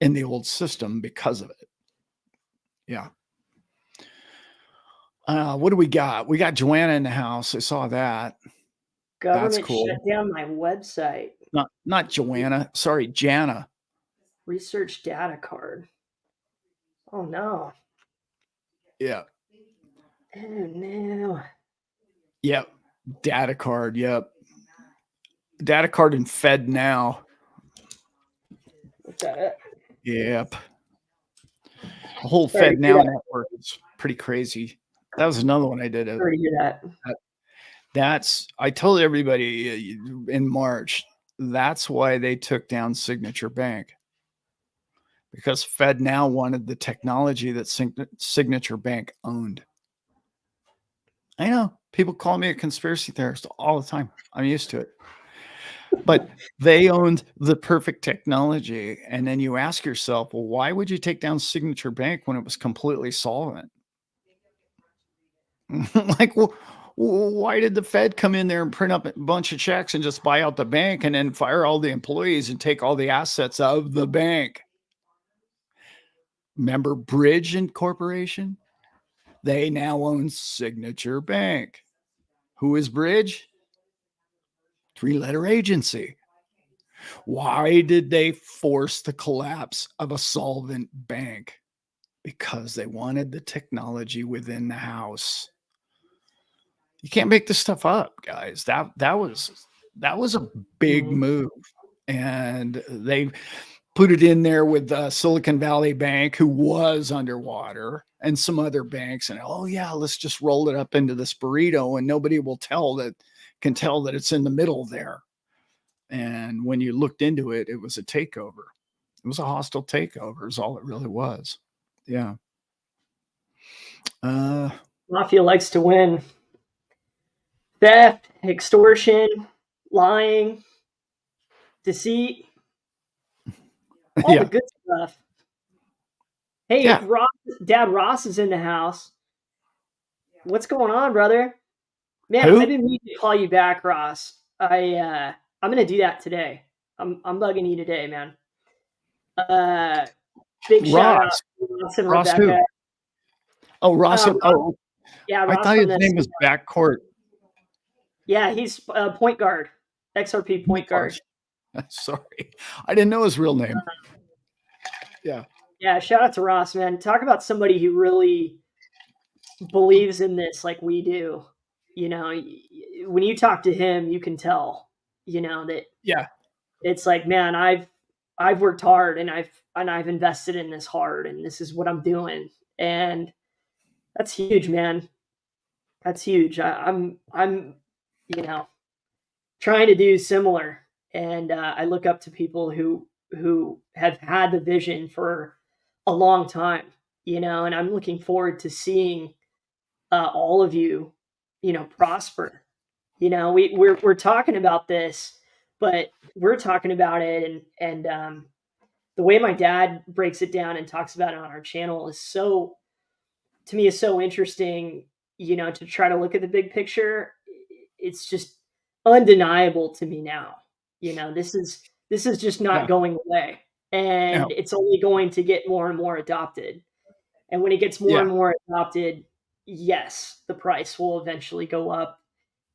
in the old system because of it. Yeah. What do we got? We got Joanna in the house. I saw that. That's Government cool. shut down my website. Not Joanna. Sorry, Jana. Research data card. Oh no. Yeah. Oh no. Yep. Data card. Yep. Data card and Fed now. What's that? Yep. The whole Sorry to Fed hear Now that. network is pretty crazy. That was another one I did. Sorry to hear that. I told everybody in March, that's why they took down Signature Bank, because Fed Now wanted the technology that Signature Bank owned. I know people call me a conspiracy theorist all the time. I'm used to it. But they owned the perfect technology. And then you ask yourself, well, why would you take down Signature Bank when it was completely solvent? Like, well, why did the Fed come in there and print up a bunch of checks and just buy out the bank and then fire all the employees and take all the assets of the bank? Remember Bridge Incorporation? They now own Signature Bank. Who is Bridge? Three-letter agency. Why did they force the collapse of a solvent bank? Because they wanted the technology within the house. You can't make this stuff up, guys. That was a big move, and they put it in there with Silicon Valley Bank, who was underwater, and some other banks. And oh yeah, let's just roll it up into this burrito, and nobody will can tell that it's in the middle there. And when you looked into it, it was a takeover. It was a hostile takeover, is all it really was. Yeah. Mafia likes to win. Theft, extortion, lying, deceit, all the Yeah. good stuff. Hey, Yeah. Dad Ross is in the house. What's going on, brother? Man, I've Who? been meaning to call you back, Ross. I'm gonna do that today. I'm bugging you today, man. Big shout out Ross. to Ross and Ross Rebecca. who? Oh, Ross. Ross, Oh, yeah, I Ross thought from his this. name was Backcourt. Yeah, he's point guard, XRP point guard. Sorry. I didn't know his real name. Yeah. Yeah, shout out to Ross, man. Talk about somebody who really believes in this like we do. You know, when you talk to him, you can tell, that Yeah. it's like, man, I've worked hard and I've invested in this hard and this is what I'm doing. And that's huge, man. That's huge. I'm trying to do similar, and I look up to people who have had the vision for a long time, and I'm looking forward to seeing all of you, prosper. We're talking about this, but we're talking about it, and the way my dad breaks it down and talks about it on our channel is so to me is so interesting, to try to look at the big picture. It's just undeniable to me now. This is just not Yeah. going away, Yeah. and it's only going to get more and more adopted. And when it gets more Yeah. and more adopted, yes, the price will eventually go up,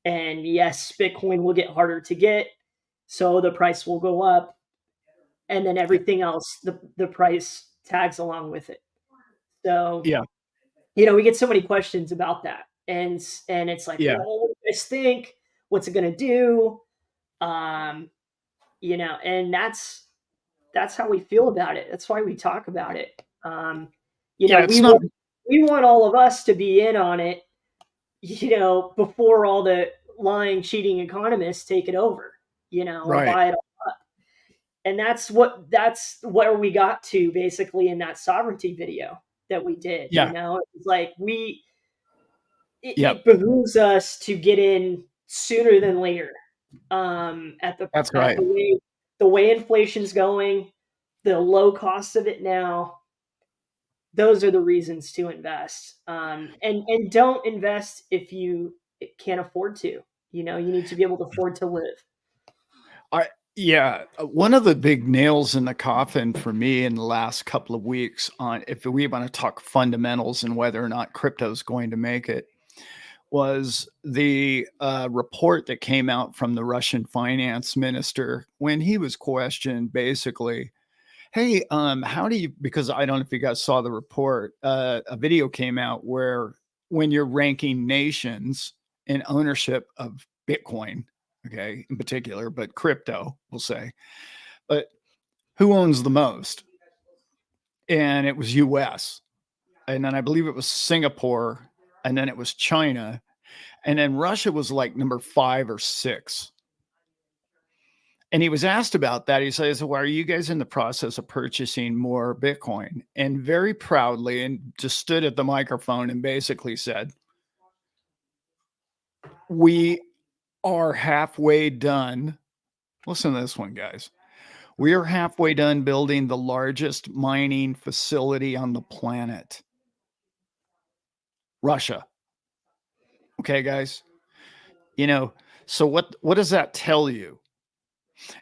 and yes, Bitcoin will get harder to get, so the price will go up, and then everything else, the price tags along with it. So Yeah. we get so many questions about that, and it's like, Yeah. well, what do you guys think? What's it gonna do? Um, and that's how we feel about it. That's why we talk about it. Yeah. It's We not. want all of us to be in on it, before all the lying, cheating economists take it over, or Right. buy it all up. And that's where we got to basically in that sovereignty video that we did. Yeah. It's like Yep. it behooves us to get in sooner than later. At That's at right. the way inflation's going, the low cost of it now, those are the reasons to invest. And don't invest if you can't afford to. You need to be able to afford to live. Yeah, one of the big nails in the coffin for me in the last couple of weeks on if we want to talk fundamentals and whether or not crypto is going to make it was the report that came out from the Russian finance minister when he was questioned basically, hey, how do you, because I don't know if you guys saw the report, a video came out where when you're ranking nations in ownership of Bitcoin, okay, in particular, but crypto, we'll say, but who owns the most? And it was US. And then I believe it was Singapore. And then it was China. And then Russia was like number 5 or 6. And he was asked about that. He says, well, are you guys in the process of purchasing more Bitcoin? And very proudly, and just stood at the microphone and basically said, we are halfway done. Listen to this one, guys. We are halfway done building the largest mining facility on the planet. Russia. Okay, guys. So what does that tell you?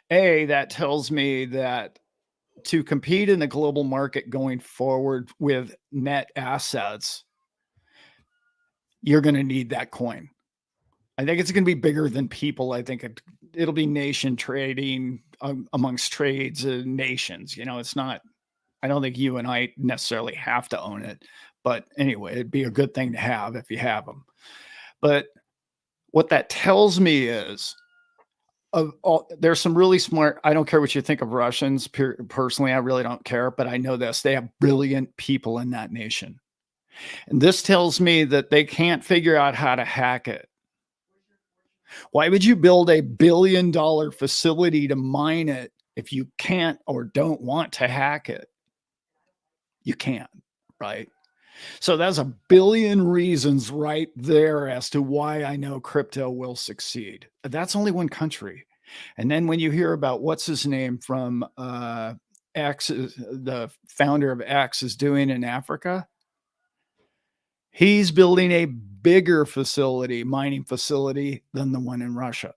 That tells me that to compete in the global market going forward with net assets, you're going to need that coin. I think it's going to be bigger than people. I think it'll be nation trading amongst trades and nations. It's not, I don't think you and I necessarily have to own it. But anyway, it'd be a good thing to have if you have them. But what that tells me is there's some really smart, I don't care what you think of Russians. Personally, I really don't care, but I know this. They have brilliant people in that nation. And this tells me that they can't figure out how to hack it. Why would you build $1 billion facility to mine it if you can't or don't want to hack it? You can't, right? So that's a billion reasons right there as to why I know crypto will succeed. That's only one country. And then when you hear about what's his name from X, the founder of X is doing in Africa, he's building a bigger facility, mining facility than the one in Russia.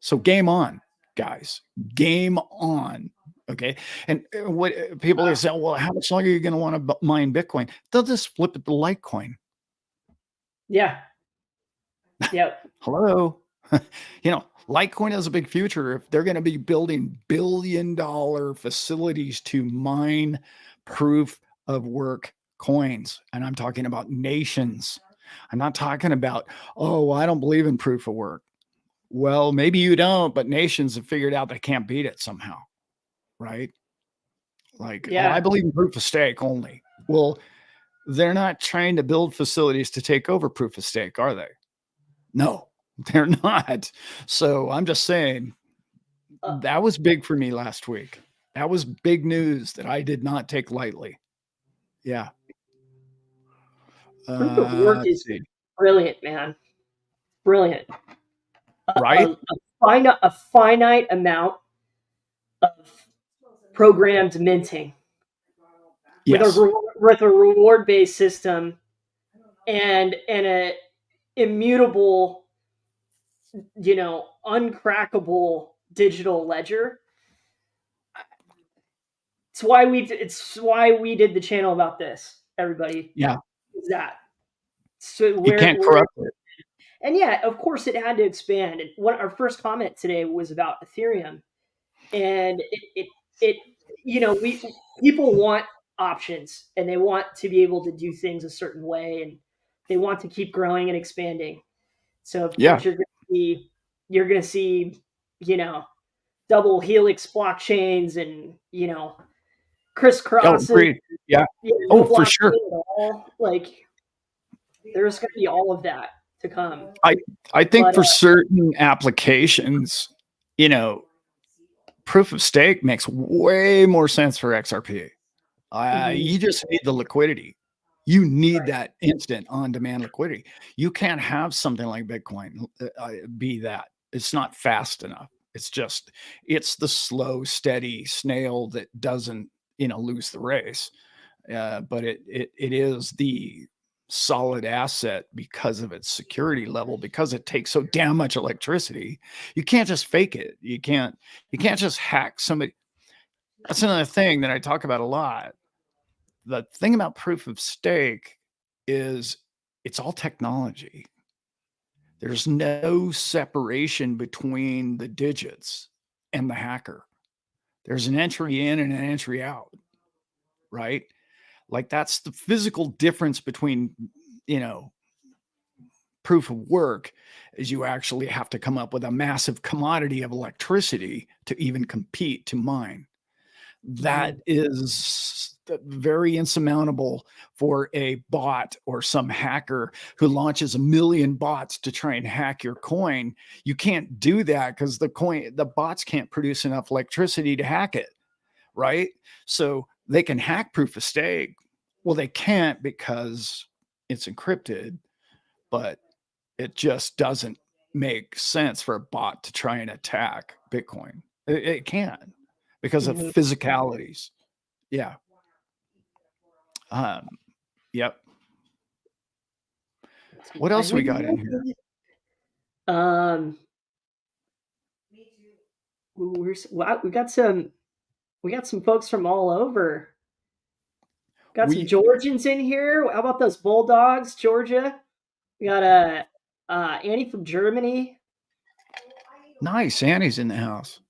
So game on, guys, game on. Okay. And what people are saying, well, how much longer are you going to want to mine Bitcoin? They'll just flip it to Litecoin. Yeah. Yep. Hello. Litecoin has a big future if they're going to be building billion-dollar facilities to mine proof of work coins. And I'm talking about nations. I'm not talking about, oh, I don't believe in proof of work. Well, maybe you don't, but nations have figured out they can't beat it somehow. Right? Like, Yeah. I believe in proof of stake only. Well, they're not trying to build facilities to take over proof of stake, are they? No, they're not. So I'm just saying that was big for me last week. That was big news that I did not take lightly. Yeah. Proof of work is brilliant, man. Brilliant. Right? A finite amount of programmed minting Yes. with a reward based system and a immutable, uncrackable digital ledger. It's why we did the channel about this. Everybody, Yeah. is that so? You can't corrupt it. And yeah, of course, it had to expand. And our first comment today was about Ethereum, and we people want options and they want to be able to do things a certain way and they want to keep growing and expanding. So of course you're going to see, double helix blockchains and, crisscross. Yeah. No for sure. at all. Like there's going to be all of that to come. I think for certain applications, proof of stake makes way more sense for XRP. You just need the liquidity. You need that instant on-demand liquidity. You can't have something like Bitcoin be that. It's not fast enough. It's the slow, steady snail that doesn't, lose the race. But it is the solid asset because of its security level, because it takes so damn much electricity. You can't just fake it. You can't just hack somebody. That's another thing that I talk about a lot. The thing about proof of stake is it's all technology. There's no separation between the digits and the hacker. There's an entry in and an entry out, right? Like that's the physical difference between, you know, proof of work is you actually have to come up with a massive commodity of electricity to even compete to mine. That is very insurmountable for a bot or some hacker who launches 1 million bots to try and hack your coin. You can't do that because the bots can't produce enough electricity to hack it, right? So they can hack proof of stake. Well, they can't because it's encrypted, but it just doesn't make sense for a bot to try and attack Bitcoin. It can because of physicalities. Yeah. Yep. What else we got in here? We got some folks from all over. Got some Georgians in here. How about those Bulldogs, Georgia? We got Annie from Germany. Nice. Annie's in the house.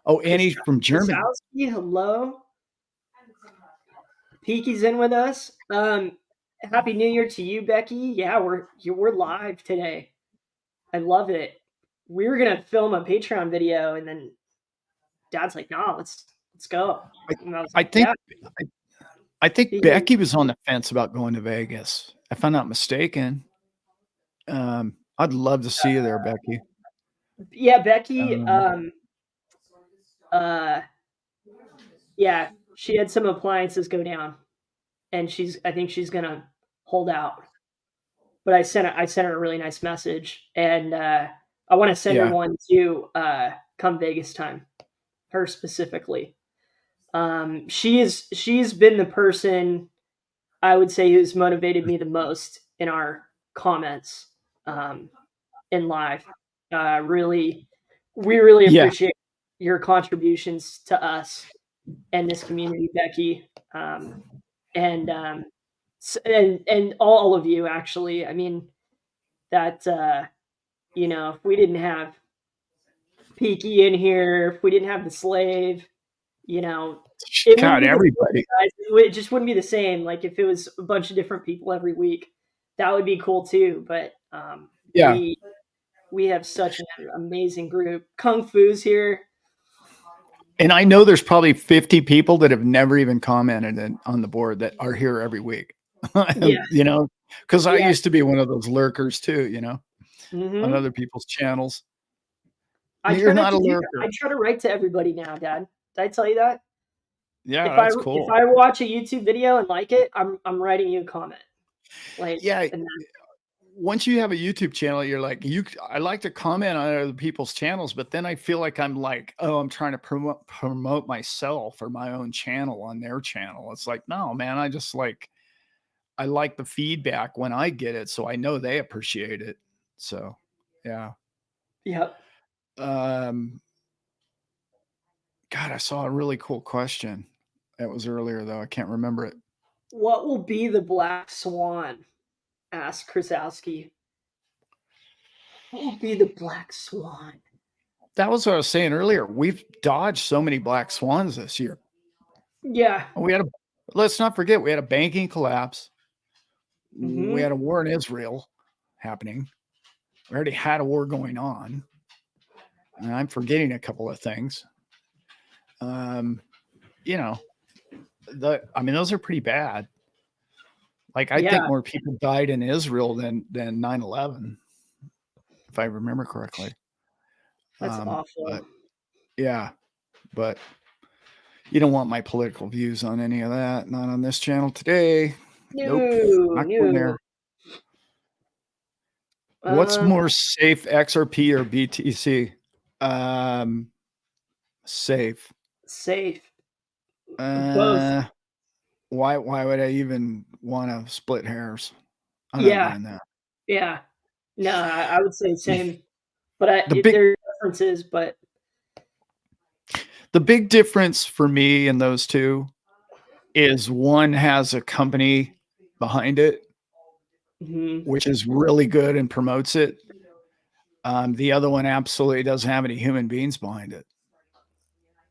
Oh, Annie from Germany. Hello. Peaky's in with us. Happy New Year to you, Becky. Yeah, we're live today. I love it. We were gonna film a Patreon video, and then Dad's like, "No, let's go." I think Becky was on the fence about going to Vegas, if I'm not mistaken. I'd love to see you there, Becky. Yeah, Becky. Yeah, she had some appliances go down, and I think she's gonna hold out. But I sent her a really nice message, and I want to send her one to come Vegas time. Her specifically. She's been the person I would say who's motivated me the most in our comments in live. We really appreciate your contributions to us and this community, Becky, and all of you. Actually, I mean that if we didn't have Peaky in here, if we didn't have the Slave, everybody. It just wouldn't be the same. Like if it was a bunch of different people every week, that would be cool too. But we have such an amazing group. Kung Fu's here. And I know there's probably 50 people that have never even commented on the board that are here every week. Because I used to be one of those lurkers too, on other people's channels. You're not a lurker. I try to write to everybody now, Dad. Did I tell you that? Yeah, that's cool. If I watch a YouTube video and like it, I'm writing you a comment. Once you have a YouTube channel, you're like, I like to comment on other people's channels, but then I feel like I'm like, oh, I'm trying to promote myself or my own channel on their channel. It's like, no, man, I like the feedback when I get it, so I know they appreciate it. So, yeah. Yep. God, I saw a really cool question. That was earlier, though. I can't remember it. What will be the black swan? Asked Krasowski. What will be the black swan? That was what I was saying earlier. We've dodged so many black swans this year. Yeah. Let's not forget, we had a banking collapse. We had a war in Israel happening. We already had a war going on. And I'm forgetting a couple of things. Those are pretty bad. Like, I think more people died in Israel than 9/11, if I remember correctly. That's awful. But you don't want my political views on any of that. Not on this channel today. Nope. Not going there. What's more safe, XRP or BTC? Safe. Both. Why would I even want to split hairs? I'm not Yeah, doing that. yeah. No, I would say the same, but The big there are differences, but the big difference for me in those two is one has a company behind it, mhm, which is really good and promotes it. The other one absolutely doesn't have any human beings behind it.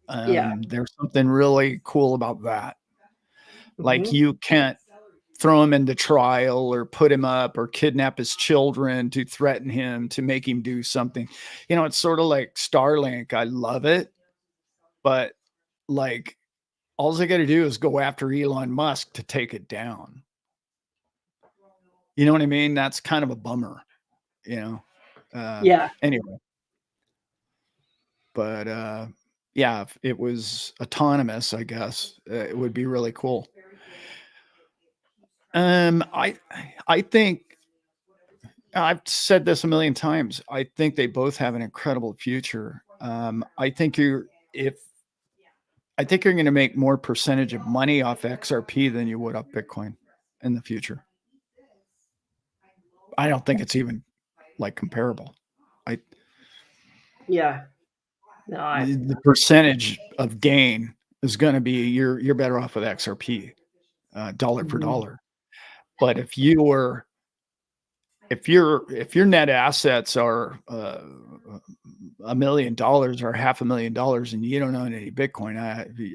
yeah, There's something really cool about that. Like mhm, you can't throw him into trial or put him up or kidnap his children to threaten him to make him do something. It's sort of like Starlink. I love it, but like all they got to do is go after Elon Musk to take it down. You know what I mean? That's kind of a bummer, you know. yeah, Anyway, but yeah, if it was autonomous, I guess it would be really cool. I think I've said this a million times. I think they both have an incredible future. If I think you're going to make more percentage of money off XRP than you would off Bitcoin in the future. I don't think it's even like comparable. I yeah. No, The percentage of gain is going to be you're better off with XRP, dollar for mhm, dollar. But if your net assets are $1 million or $500,000 and you don't own any Bitcoin,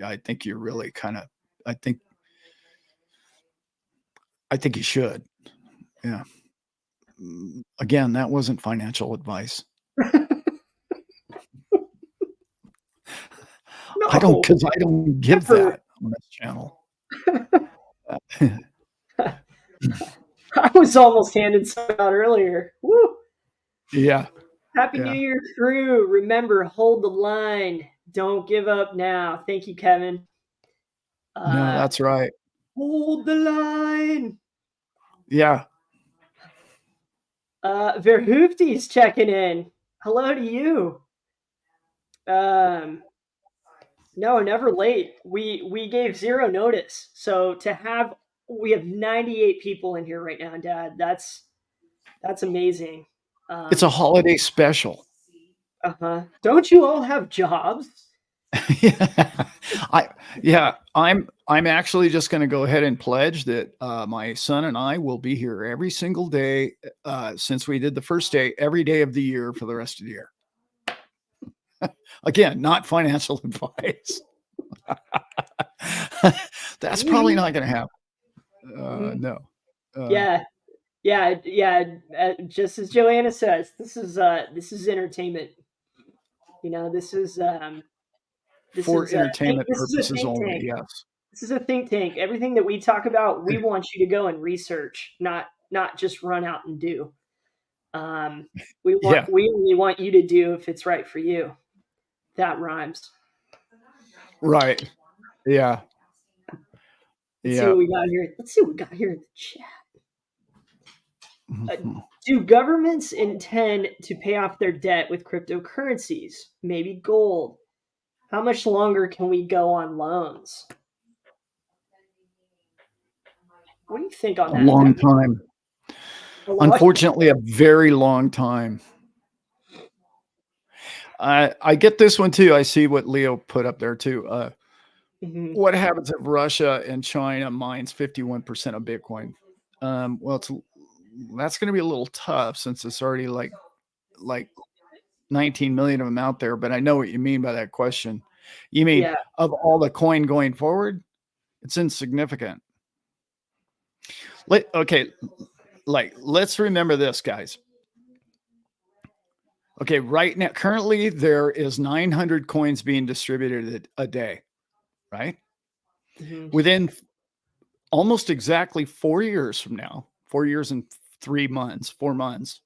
I think you're really kind of I think I think you should. Yeah. Again, that wasn't financial advice. I don't no, because I don't give never. that on this channel. I was almost handing some out earlier. Woo! Yeah, Happy New yeah. Year, crew. Remember, hold the line. Don't give up now. Thank you, Kevin. No, Uh, that's right. hold the line. Yeah. Verhoofdy's checking in. Hello to you. Um, no, never late. We gave zero notice. So to have we have 98 people in here right now, Dad. That's amazing. It's a Um, holiday special. uh-huh. Don't you all have jobs? Yeah. I yeah, I'm actually just going to go ahead and pledge that my son and I will be here every single day since we did the first day, every day of the year for the rest of the year. Again, not financial advice. That's probably We not going to happen. mhm. No. Uh, Yeah, yeah. Just as Joanna says, this is entertainment. You know, for entertainment this is a purposes think only. tank. Yes. This is a think tank. Everything that we talk about, we want you to go and research, not just run out and do. Um, Yeah. we only want you to do if it's right for you. That rhymes. Right. Yeah. Let's see what Yeah. we got here. Let's see what we got here in the chat. Uh, Mhm. do governments intend to pay off their debt with cryptocurrencies? Maybe gold. How much longer can we go on loans? What do you think on A that, long Kevin? time. A lot. Unfortunately, a very long time. I get this one too. I see what Leo put up there too. Mhm. What happens if Russia and China mines 51% of Bitcoin? Well, that's going to be a little tough since it's already like 19 million of them out there. But I know what you mean by that question. You mean Yeah. of all the coin going forward, it's insignificant. Okay, let's remember this, guys. Okay, right now, currently there is 900 coins being distributed a day, right? Mhm. Within almost exactly 4 years from now, 4 years and 3 months, 4 months,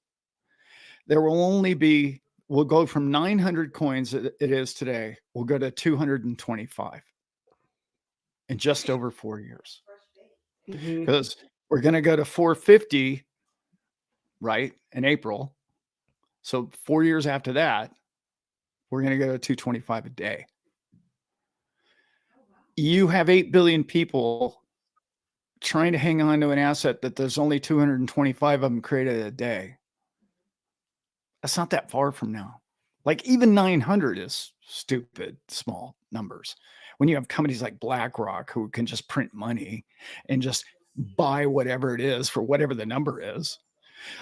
there will only be, we'll go from 900 coins that it is today, we'll go to 225 in just over 4 years. Mhm. Because we're going to go to 450, right, in April. So 4 years after that, we're going to go to 225 a day. You have 8 billion people trying to hang on to an asset that there's only 225 of them created a day. That's not that far from now. Like even 900 is stupid small numbers. When you have companies like BlackRock who can just print money and just buy whatever it is for whatever the number is.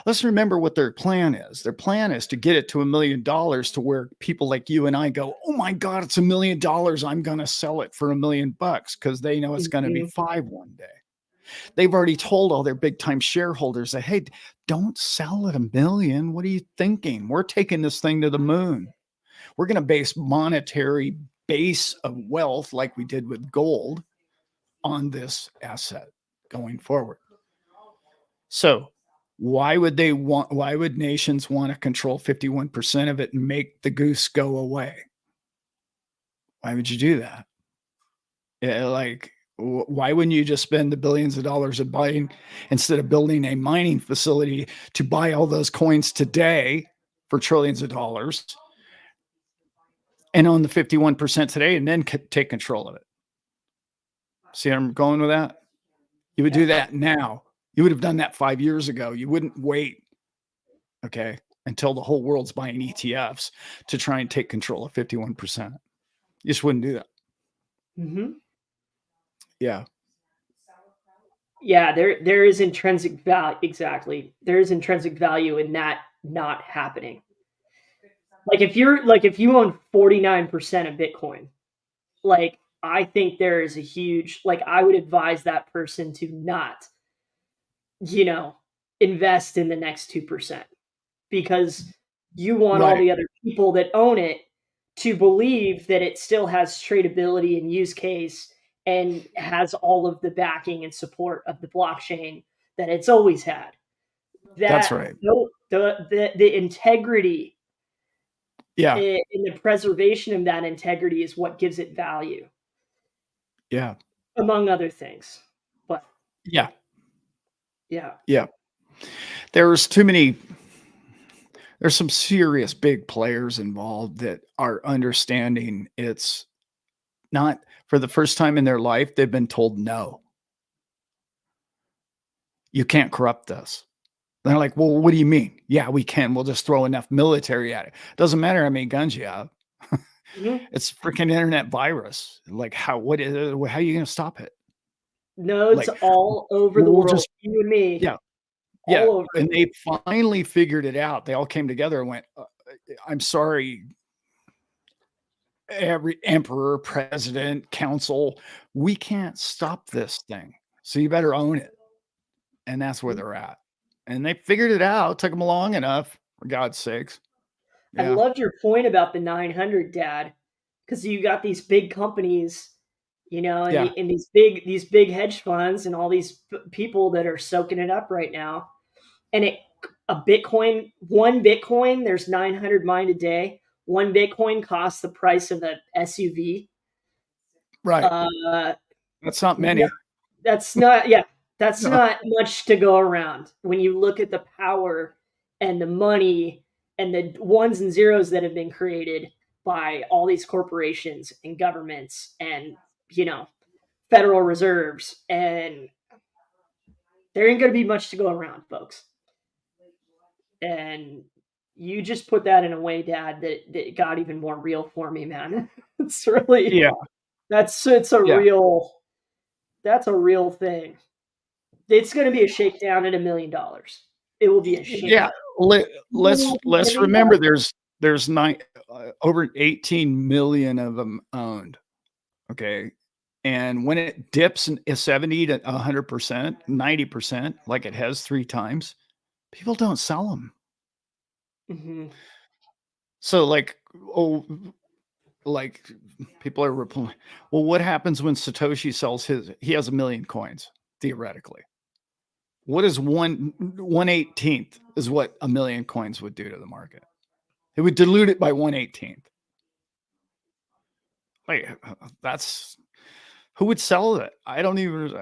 Let's remember what their plan is. Their plan is to get it to $1 million to where people like you and I go, oh my God, it's $1 million. I'm going to sell it for $1 million because they know it's going to be 5 one day. They've already told all their big time shareholders that, hey, don't sell at $1 million. What are you thinking? We're taking this thing to the moon. We're going to base monetary base of wealth like we did with gold on this asset going forward. So why would nations want to control 51% of it and make the goose go away? Why would you do that? Why wouldn't you just spend the billions of dollars of buying instead of building a mining facility to buy all those coins today for trillions of dollars and own the 51% today and then take control of it? See where I'm going with that? You would do that now. You would have done that 5 years ago. You wouldn't wait, okay, until the whole world's buying ETFs to try and take control of 51%. You just wouldn't do that. Mm-hmm. Yeah. Yeah, there is intrinsic value. Exactly. There is intrinsic value in that not happening. Like if you own 49% of Bitcoin, like I think there is a huge, like I would advise that person to not, invest in the next 2% because you want all Right. the other people that own it to believe that it still has tradability and use case and has all of the backing and support of the blockchain that it's always had. That's That right. the integrity Yeah. and the preservation of that integrity is what gives it value, Yeah. among other things. But Yeah. yeah, Yeah. There's some serious big players involved that are understanding it's not for the first time in their life, they've been told no. You can't corrupt this. They're like, well, what do you mean? Yeah, we can. We'll just throw enough military at it. Doesn't matter how many guns you have. mhm. It's freaking internet virus. Like how are you going to stop it? Nodes Like all over the we'll world, just you and me, yeah, yeah. all over. And they finally figured it out. They all came together and went, I'm sorry, every emperor, president, council, we can't stop this thing. So you better own it. And that's where they're at. And they figured it out. Took them long enough, for God's sakes. I Yeah. loved your point about the 900, Dad, because you got these big companies, and Yeah. these big hedge funds and all these people that are soaking it up right now. And one Bitcoin, there's 900 mined a day. One Bitcoin costs the price of an SUV. Right. Uh, That's not yeah, many. that's No. not much to go around when you look at the power and the money and the ones and zeros that have been created by all these corporations and governments and federal reserves, and there ain't going to be much to go around, folks. And you just put that in a way, Dad, that got even more real for me, man. It's really Yeah. it's a Yeah. real that's a real thing. It's going to be a shakedown at $1 million. It will be a Yeah. shakedown. Let's remember there's over 18 million of them owned. Okay. And when it dips in 70 to 100%, 90%, like it has 3 times, people don't sell them. Mhm. So like people are replying, well, what happens when Satoshi sells he has 1 million coins, theoretically. What is 1/18th is what 1 million coins would do to the market. It would dilute it by 1/18th. Like that's who would sell it? I don't even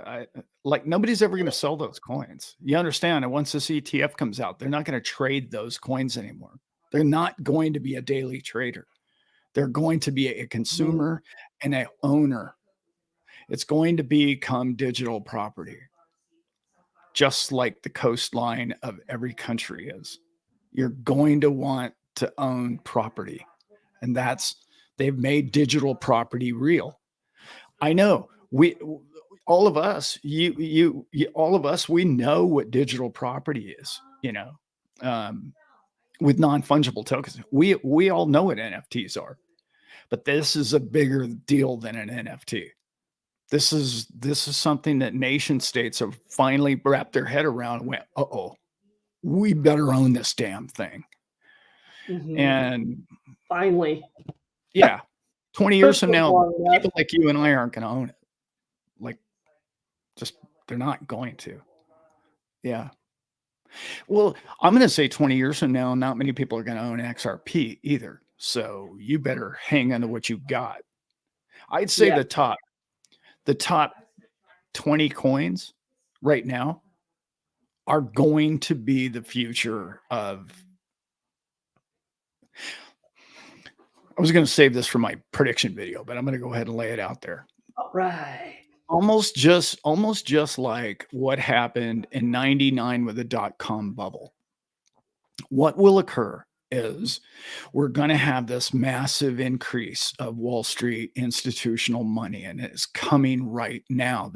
like nobody's ever going to sell those coins. You understand? And once this ETF comes out, they're not going to trade those coins anymore. They're not going to be a daily trader. They're going to be a Mhm. consumer and a owner. It's going to become digital property. just like the coastline of every country is. You're going to want to own property. And they've made digital property real. I know all of us, all of us, we know what digital property is, um, with non-fungible tokens. We all know what NFTs are, but this is a bigger deal than an NFT. This is something that nation states have finally wrapped their head around and went, uh-oh, we better own this damn thing. And Finally. yeah, 20 years from now, people like you and I aren't going to own it. Like, just, they're not going to. Yeah. Well, I'm going to say 20 years from now, not many people are going to own XRP either. So you better hang on to what you got. I'd say the top 20 coins right now are going to be the future of. I was going to save this for my prediction video, but I'm going to go ahead and lay it out there. All right. Almost just like what happened in 99 with the dot-com bubble. What will occur is we're going to have this massive increase of Wall Street institutional money, and it's coming right now.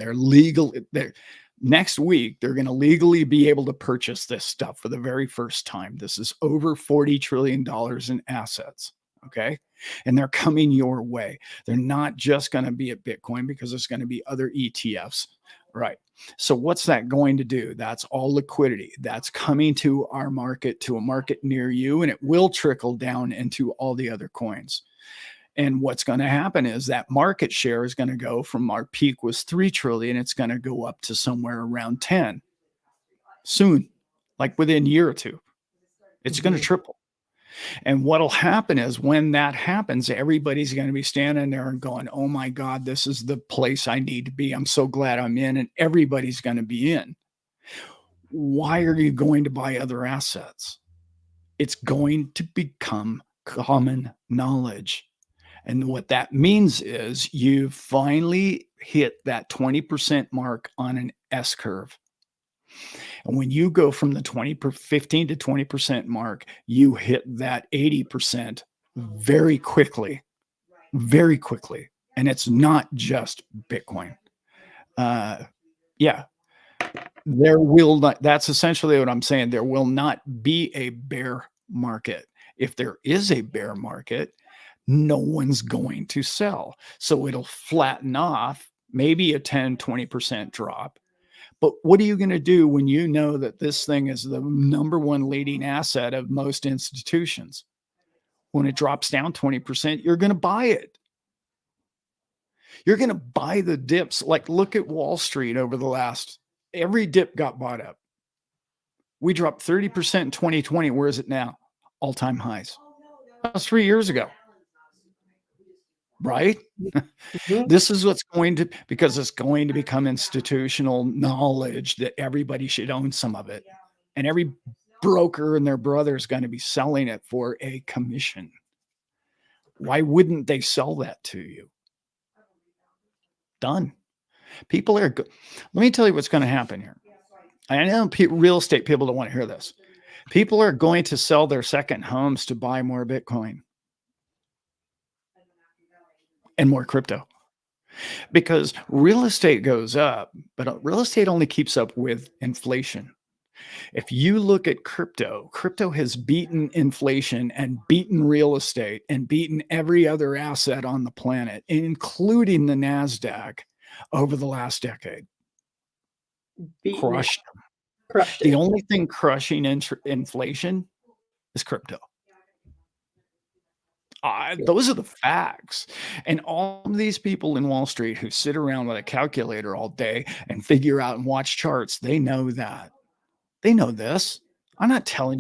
Next week, they're going to legally be able to purchase this stuff for the very first time. This is over $40 trillion in assets. Okay. And they're coming your way. They're not just going to be at Bitcoin, because there's going to be other ETFs. Right. So what's that going to do? That's all liquidity. That's coming to our market, to a market near you, and it will trickle down into all the other coins. And what's going to happen is that market share is going to go from, our peak was 3 trillion. It's going to go up to somewhere around 10 soon, like within a year or two. It's going to triple. And what'll happen is, when that happens, everybody's going to be standing there and going, oh my God, this is the place I need to be. I'm so glad I'm in. And everybody's going to be in. Why are you going to buy other assets? It's going to become common knowledge. And what that means is you finally hit that 20% mark on an S curve. And when you go from the 15 to 20% mark, you hit that 80% very quickly, very quickly. And it's not just Bitcoin. Yeah, there will not, that's essentially what I'm saying. There will not be a bear market. If there is a bear market, no one's going to sell. So it'll flatten off, maybe a 10, 20% drop. But what are you going to do when you know that this thing is the number one leading asset of most institutions? When it drops down 20%, you're going to buy it. You're going to buy the dips. Like, look at Wall Street over the last, every dip got bought up. We dropped 30% in 2020. Where is it now? All-time highs. That was 3 years ago. Right? This is what's going to, because it's going to become institutional knowledge that everybody should own some of it. And every broker and their brother is going to be selling it for a commission. Why wouldn't they sell that to you? Done. People are good. Let me tell you what's going to happen here. I know real estate people don't want to hear this. People are going to sell their second homes to buy more Bitcoin and more crypto, because real estate goes up, but real estate only keeps up with inflation. If you look at crypto has beaten inflation and beaten real estate and beaten every other asset on the planet, including the NASDAQ, over the last decade. Crushed them. Crushed the it. only thing crushing inflation is crypto. Those are the facts. And all of these people in Wall Street who sit around with a calculator all day and figure out and watch charts, they know that. They know this. I'm not telling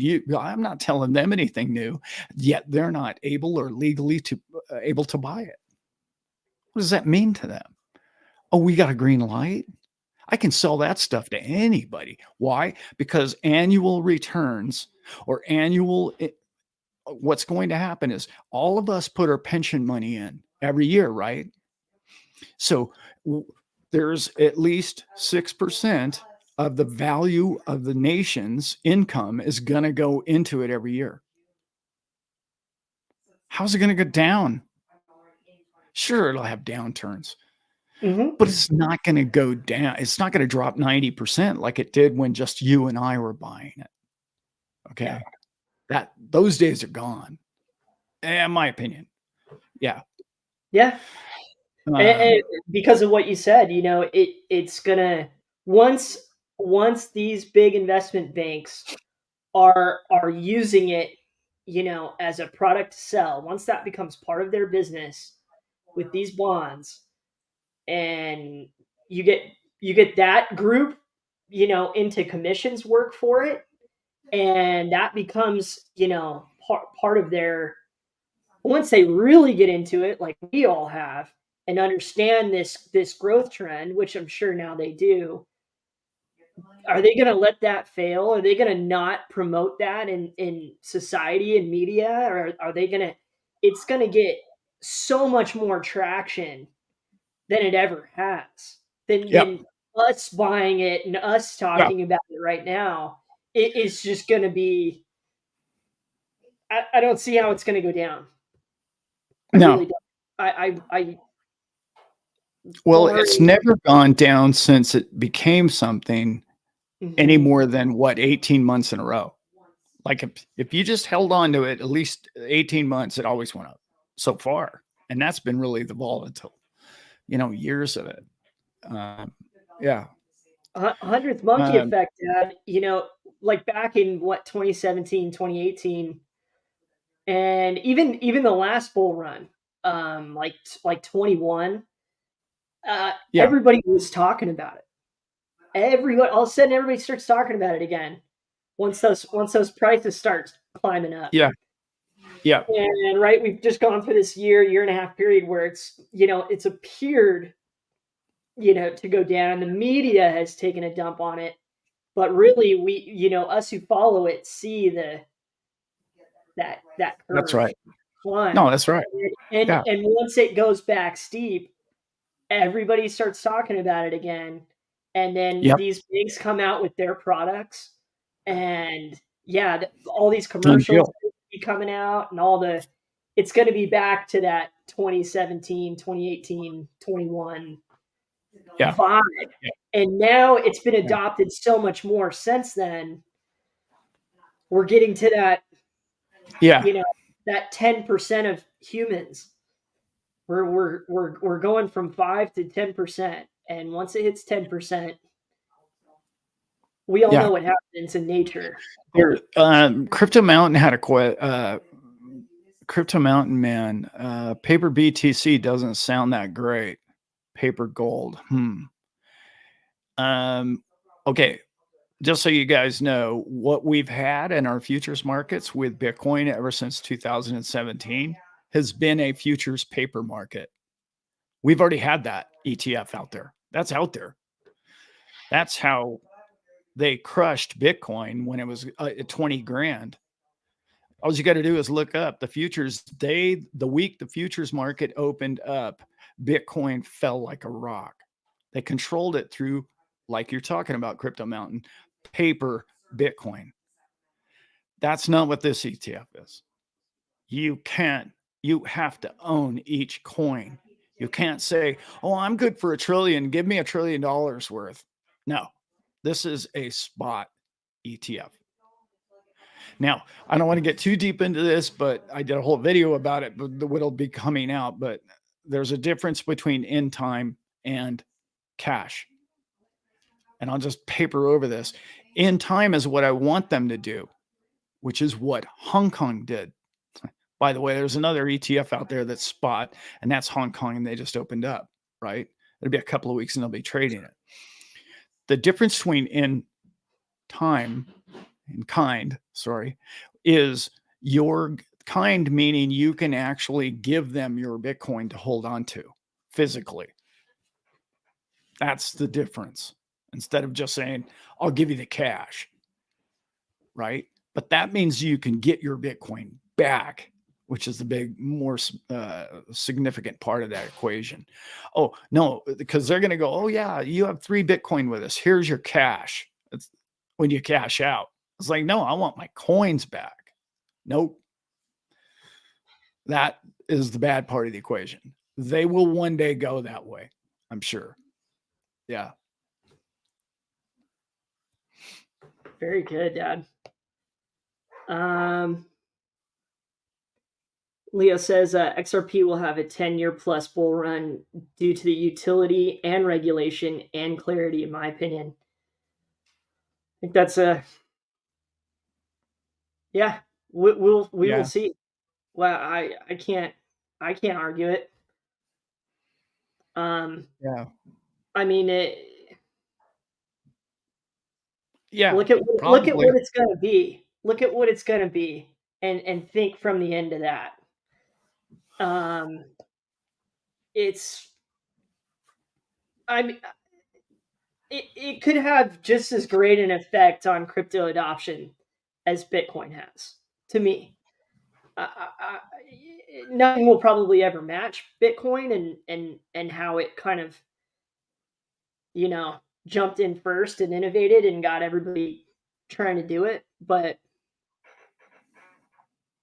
them anything new, yet they're not able or legally able to buy it. What does that mean to them? Oh, we got a green light? I can sell that stuff to anybody. Why? Because annual returns or what's going to happen is all of us put our pension money in every year, right? So there's at least 6% of the value of the nation's income is going to go into it every year. How's it going to go down? Sure, it'll have downturns, but it's not going to go down. It's not going to drop 90% like it did when just you and I were buying it. Okay. Yeah. Those days are gone. In my opinion. Yeah. Yeah. And because of what you said, it's gonna once these big investment banks are using it, as a product to sell, once that becomes part of their business with these bonds, and you get that group, into commissions work for it, and that becomes, part of their, once they really get into it, like we all have, and understand this growth trend, which I'm sure now they do, are they going to let that fail? Are they going to not promote that in society and media, or are they going to? It's going to get so much more traction than it ever has. Than us buying it and us talking about it right now. It is just going to be. I don't see how it's going to go down. I really don't. Well, it's never gone down since it became something any more than 18 months in a row. Like if you just held on to it at least 18 months, it always went up so far. And that's been really the volatile, years of it. Yeah. 100th monkey effect, Dad. Like back in 2017, 2018, and even the last bull run, like 21, everybody was talking about it. Everyone, all of a sudden, everybody starts talking about it again. Once those prices start climbing up. Yeah. And right, we've just gone through this year and a half period where it's appeared, to go down. The media has taken a dump on it, but really we, us who follow it see that curve. That's right. Climb. No, that's right. And once it goes back steep, everybody starts talking about it again. And then these banks come out with their products, and all these commercials be coming out, and it's going to be back to that 2017, 2018, 21 vibe. And now it's been adopted so much more since then. We're getting to that, that 10% of humans. We're going from 5 to 10%, and once it hits 10%, we all know what happens in nature. Crypto Mountain had a Crypto Mountain man. Paper BTC doesn't sound that great. Paper gold. Okay. Just so you guys know, what we've had in our futures markets with Bitcoin ever since 2017 has been a futures paper market. We've already had that ETF out there. That's out there. That's how they crushed Bitcoin when it was at 20 grand. All you got to do is look up the futures the week the futures market opened up, Bitcoin fell like a rock. They controlled it through, like you're talking about, Crypto Mountain, paper Bitcoin. That's not what this ETF is. You have to own each coin. You can't say, oh, I'm good for $1 trillion. Give me $1 trillion worth. No, this is a spot ETF. Now, I don't want to get too deep into this, but I did a whole video about it, what'll be coming out. But there's a difference between in time and cash. And I'll just paper over this. In time is what I want them to do, which is what Hong Kong did. By the way, there's another ETF out there that's spot, and that's Hong Kong, and they just opened up, right? It'll be a couple of weeks and they'll be trading it. The difference between in time and kind, is your kind, meaning you can actually give them your Bitcoin to hold on to physically. That's the difference. Instead of just saying, I'll give you the cash, right? But that means you can get your Bitcoin back which is the big, more significant part of that equation. Oh, no, because they're going to go, oh, yeah, you have 3 Bitcoin with us. Here's your cash. It's when you cash out. It's like, no, I want my coins back. Nope. That is the bad part of the equation. They will one day go that way, I'm sure. Yeah. Very good, Dad. Leo says XRP will have a 10-year plus bull run due to the utility and regulation and clarity, in my opinion. I think that's yeah. We will see. Well, I can't argue it. Yeah. I mean, Yeah. Look at what it's gonna be. Look at what it's gonna be, and think from the end of that. It's. I mean, it could have just as great an effect on crypto adoption as Bitcoin has. To me, nothing will probably ever match Bitcoin and how it kind of, jumped in first and innovated and got everybody trying to do it. But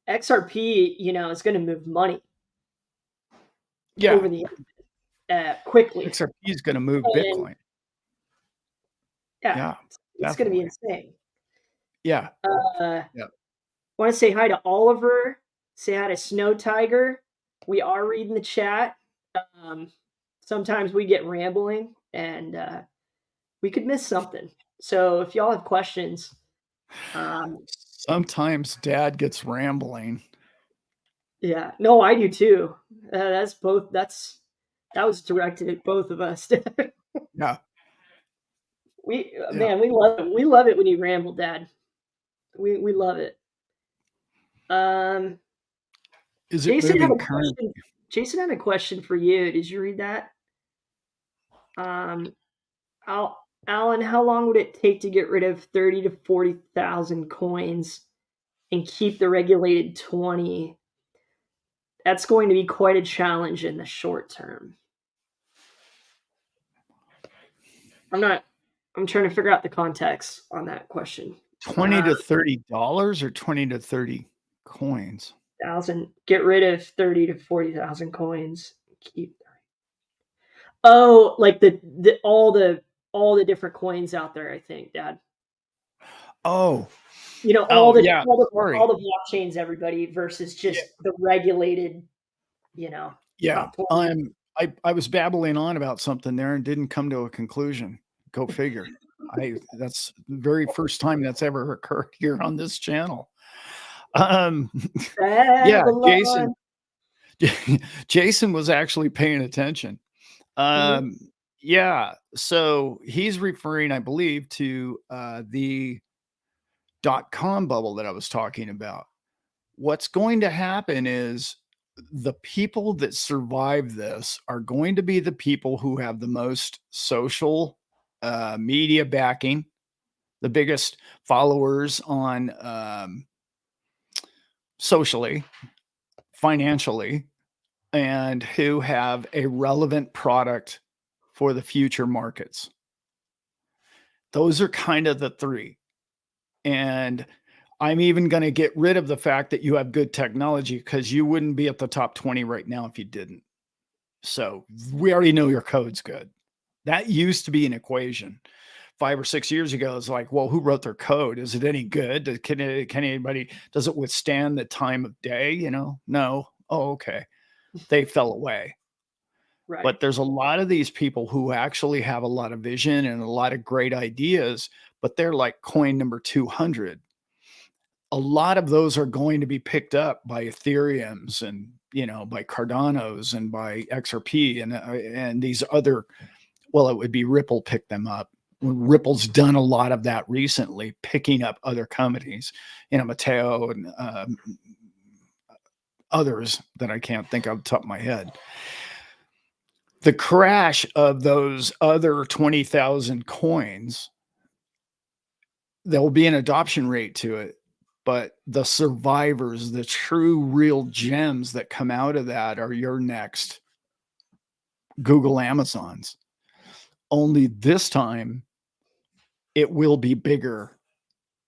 XRP, is going to move money over the quickly. XRP is going to move Bitcoin. Yeah, it's going to be insane. Yeah. I want to say hi to Oliver. Say hi to Snow Tiger. We are reading the chat. Sometimes we get rambling and we could miss something. So if y'all have questions, sometimes Dad gets rambling. Yeah, no, I do too. That's both. That was directed at both of us. Yeah. Man, we love it. We love it when you ramble, Dad. We love it. Is it Jason moving current? Jason had a question for you. Did you read that? Alan, how long would it take to get rid of 30 to 40,000 coins and keep the regulated 20? That's going to be quite a challenge in the short term. I'm trying to figure out the context on that question. $20 to $30 or 20 to 30 coins? Get rid of 30 to 40,000 coins. Keep. Oh, like all the different coins out there, I think, Dad. Oh. All the blockchains, everybody, versus just the regulated, Yeah. I was babbling on about something there and didn't come to a conclusion. Go figure. That's the very first time that's ever occurred here on this channel. Yeah, Jason was actually paying attention. Yeah, so he's referring, I believe, to the .com bubble that I was talking about. What's going to happen is the people that survive this are going to be the people who have the most social media backing, the biggest followers on socially, financially, and who have a relevant product for the future markets. Those are kind of the three. And I'm even going to get rid of the fact that you have good technology, because you wouldn't be at the top 20 right now if you didn't. So we already know your code's good. That used to be an equation 5 or 6 years ago. It's like, well, who wrote their code? Is it any good? Can anybody, does it withstand the time of day? No. Oh, okay. They fell away. Right. But there's a lot of these people who actually have a lot of vision and a lot of great ideas, but they're like coin number 200. A lot of those are going to be picked up by Ethereums and, by Cardanos and by XRP and these other, well, it would be Ripple picked them up. Ripple's done a lot of that recently, picking up other companies, Mateo and others that I can't think of off the top of my head. The crash of those other 20,000 coins, there will be an adoption rate to it But the survivors, the true real gems that come out of that are your next Google, Amazons. Only this time it will be bigger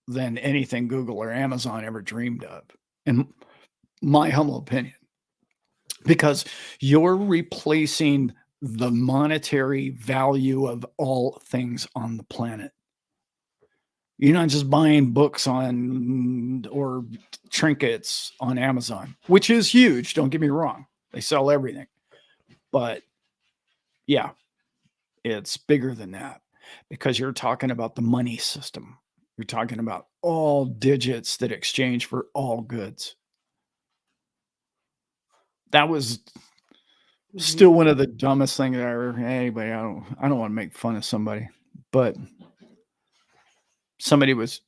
than anything Google or Amazon ever dreamed of, in my humble opinion, because you're replacing the monetary value of all things on the planet. You're not just buying books on or trinkets on Amazon, which is huge. Don't get me wrong. They sell everything. But yeah, it's bigger than that because you're talking about the money system. You're talking about all digits that exchange for all goods. That was still one of the dumbest things I ever. Anybody, I don't want to make fun of somebody, but somebody was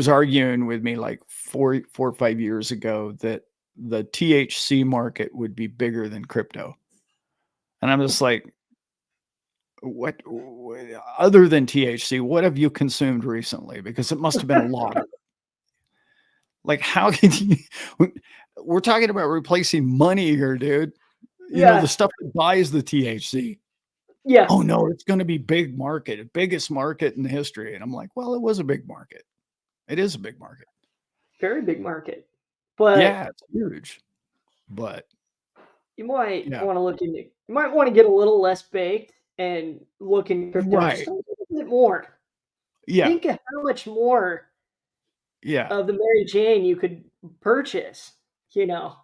arguing with me like 4 or 5 years ago that the THC market would be bigger than crypto, and I'm just like, what other than THC, what have you consumed recently? Because it must have been a lot of it. Like, how can you? We're talking about replacing money here, dude. You know, the stuff that buys the THC. Yeah. Oh no, it's going to be big market, biggest market in history. And I'm like, well, it was a big market. It is a big market. Very big market. But yeah, it's huge. But you might want to look into. You might want to get a little less baked and look into crypto just a little bit more. Yeah. Think of how much more. Yeah. Of the Mary Jane you could purchase. You know.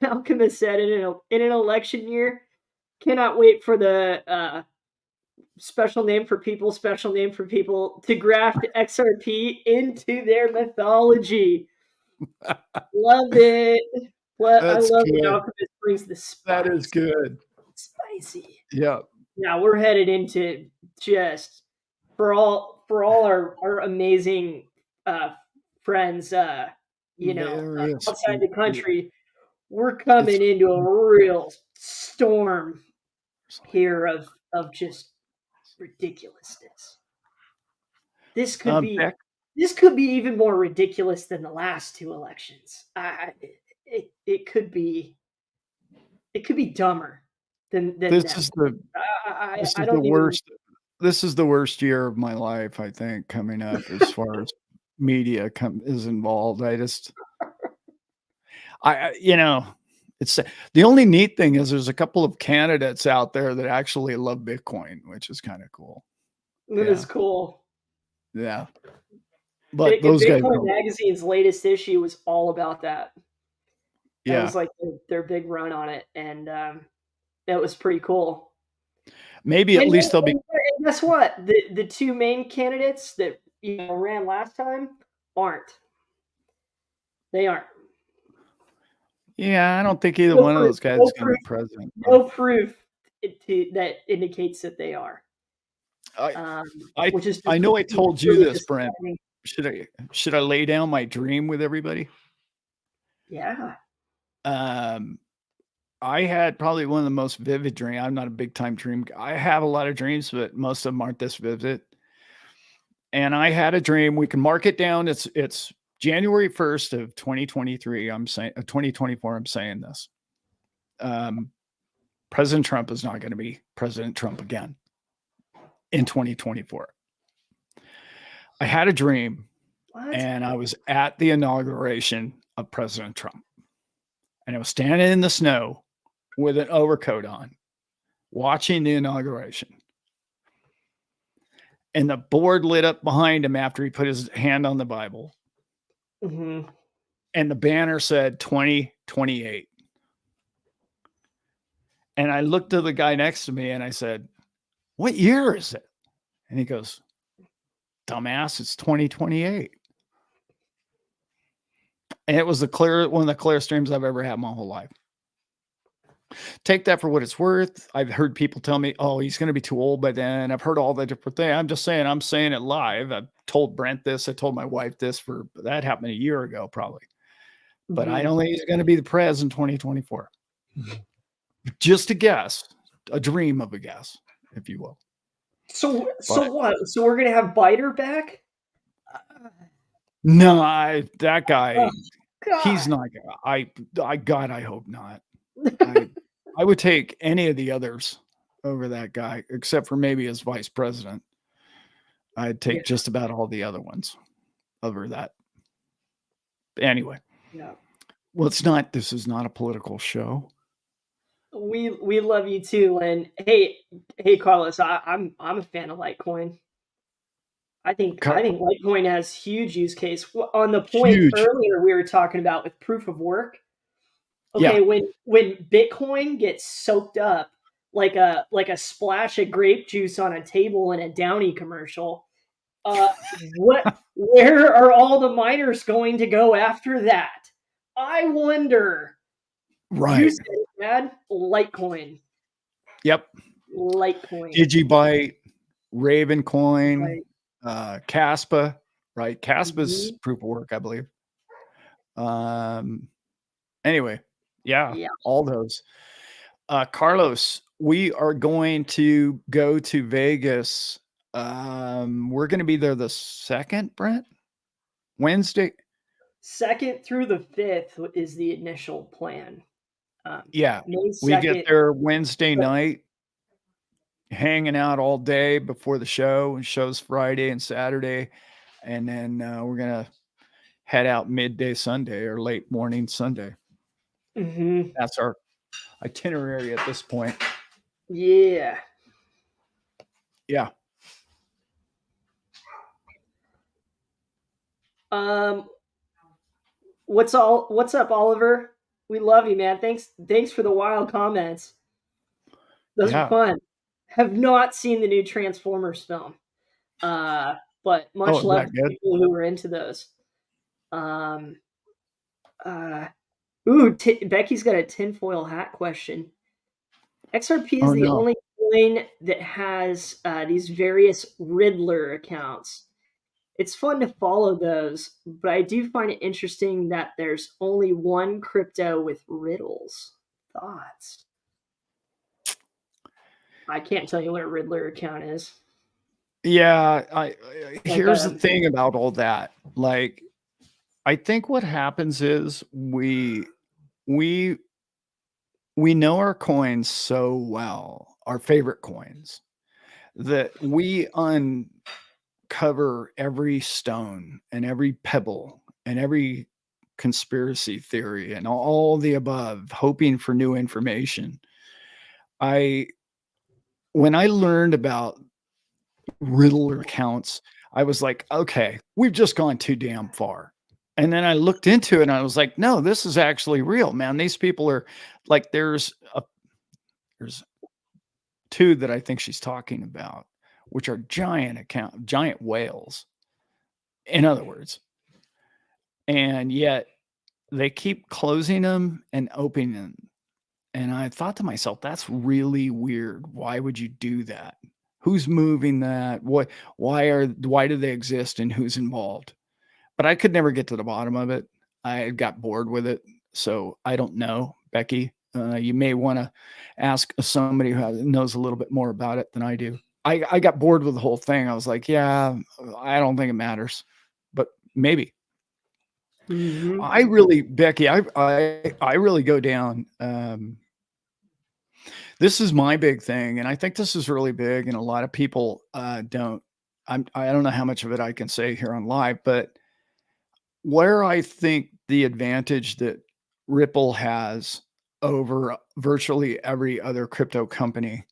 Alchemist said in an election year, cannot wait for the special name for people to graft XRP into their mythology. Love it. I love it. Alchemist brings the spice. That is good. Spicy. Yeah. Now we're headed into just for all our amazing friends you know outside the country. We're coming into a real storm here of just ridiculousness. This could be even more ridiculous than the last two elections. It could be dumber than this them. is the this is the worst. This is the worst year of my life, I think, coming up as far as media is involved. You know, it's the only neat thing is there's a couple of candidates out there that actually love Bitcoin, which is kind of cool. That is cool. Yeah. But those guys Bitcoin Magazine's latest issue was all about that. Yeah. That was like their big run on it, and that was pretty cool. Maybe at least they'll be. And guess what? The two main candidates that ran last time aren't. They aren't. Yeah, I don't think either one of those guys is going to be president. No proof that indicates that they are. I know I told you this, Brent. Should I lay down my dream with everybody? Yeah. I had probably one of the most vivid dreams. I'm not a big time dream. I have a lot of dreams, but most of them aren't this vivid. And I had a dream. We can mark it down. It's January 1st of 2023. I'm saying 2024. I'm saying this. President Trump is not going to be President Trump again in 2024. I had a dream, and I was at the inauguration of President Trump, and I was standing in the snow with an overcoat on, watching the inauguration. And the board lit up behind him after he put his hand on the Bible. Mm-hmm. And the banner said 2028. And I looked to the guy next to me and I said, "What year is it?" And he goes, "Dumbass, it's 2028. And it was one of the clearest dreams I've ever had my whole life. Take that for what it's worth. I've heard people tell me, "Oh, he's going to be too old by then." I've heard all the different things. I'm saying it live. I've told Brent this. I told my wife this. That happened a year ago, probably. But I don't think he's going to be the pres in 2024. Just a guess, a dream of a guess, if you will. So what? So we're going to have Biter back? No, that Oh guy, he's God. not. God, I hope not. I I would take any of the others over that guy, except for maybe as vice president. I'd Yeah, take just about all the other ones over that. Anyway, yeah. well, it's not. This is not a political show. We love you too. And hey, Carlos, I'm a fan of Litecoin. I think Litecoin has huge use case. On the point Huge. earlier we were talking about with proof of work. Yeah. Okay, when Bitcoin gets soaked up like a splash of grape juice on a table in a Downy commercial, what where are all the miners going to go after that? I wonder. You Right. said it, Dad. Litecoin. Yep. Litecoin. Digibyte, Ravencoin, Right. Caspa, right? Caspa's Mhm. proof of work, I believe. Um, anyway, yeah, Yeah. all those. Carlos, we are going to go to Vegas. We're going to be there the second, Brent, Wednesday. 2nd through the 5th is the initial plan. Yeah, May we get 2nd. there Wednesday But night, hanging out all day before the show. And show's Friday and Saturday, and then we're gonna head out midday Sunday or late morning Sunday. mhm. That's our itinerary at this point. Yeah. Yeah. Um what's up, Oliver? We love you, man. Thanks for the wild comments. Those are Yeah. fun. Have not seen the new Transformers film. Uh but Oh, much is love that to good? people who are into those. Um uh Becky's got a tinfoil hat question. XRP is Oh the no. only coin that has these various Riddler accounts. It's fun to follow those, but I do find it interesting that there's only one crypto with riddles. Thoughts? I can't tell you what a Riddler account is. Yeah. Like Here's the thing about all that. Like, I think what happens is we we know our coins so well, our favorite coins, that we uncover every stone and every pebble and every conspiracy theory and all the above, hoping for new information. I When I learned about Riddler accounts, I was like, okay, we've just gone too damn far. And then I looked into it and I was like, no, this is actually real, man. These people are like, there's two that I think she's talking about, which are giant whales, in other words. And yet they keep closing them and opening them. And I thought to myself, that's really weird. Why would you do that? Who's moving that? Why do they exist and who's involved? But I could never get to the bottom of it. I got bored with it. So I don't know, Becky. You may want to ask somebody knows a little bit more about it than I do. I got bored with the whole thing. I was like, yeah, I don't think it matters, but maybe. Mhm. I really, Becky, I really go down. This is my big thing, and I think this is really big, and a lot of people don't. I don't know how much of it I can say here on live, but where I think the advantage that Ripple has over virtually every other crypto company,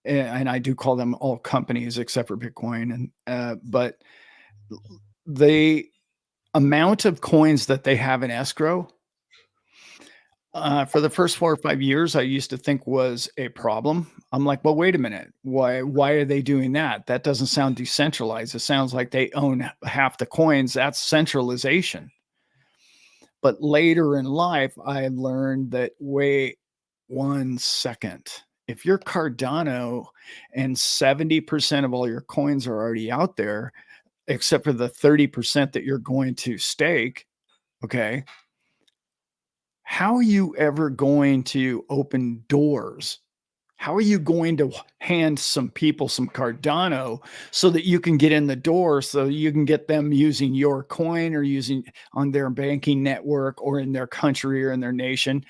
and I do call them all companies except for Bitcoin, and but the amount of coins that they have in escrow for the first 4 or 5 years, I used to think was a problem. I'm like, well, wait a minute. Why are they doing that? That doesn't sound decentralized. It sounds like they own half the coins. That's centralization. But later in life, I learned that wait 1 second. If you're Cardano and 70% of all your coins are already out there, except for the 30% that you're going to stake, okay, how are you ever going to open doors How are you going to hand some people some Cardano so that you can get in the door, so you can get them using your coin or using on their banking network or in their country or in their nation?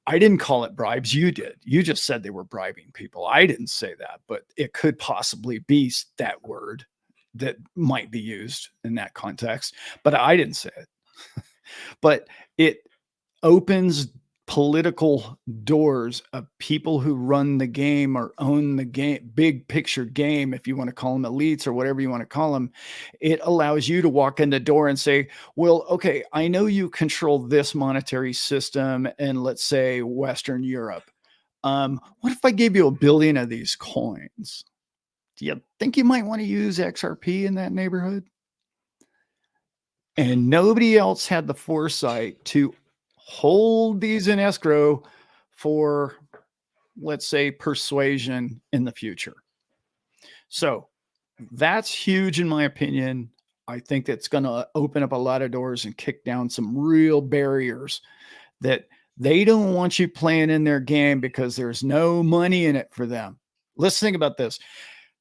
I didn't call it bribes. You did. You just said they were bribing people. I didn't say that, but it could possibly be that word that might be used in that context, but I didn't say it. But it opens political doors of people who run the game or own the game, big picture game, if you want to call them elites or whatever you want to call them. It allows you to walk in the door and say, well, okay, I know you control this monetary system in, let's say, Western Europe. What if I gave you 1 billion of these coins? Do you think you might want to use XRP in that neighborhood? And nobody else had the foresight to hold these in escrow for, let's say, persuasion in the future. So that's huge in my opinion. I think that's going to open up a lot of doors and kick down some real barriers that they don't want you playing in their game because there's no money in it for them. Let's think about this.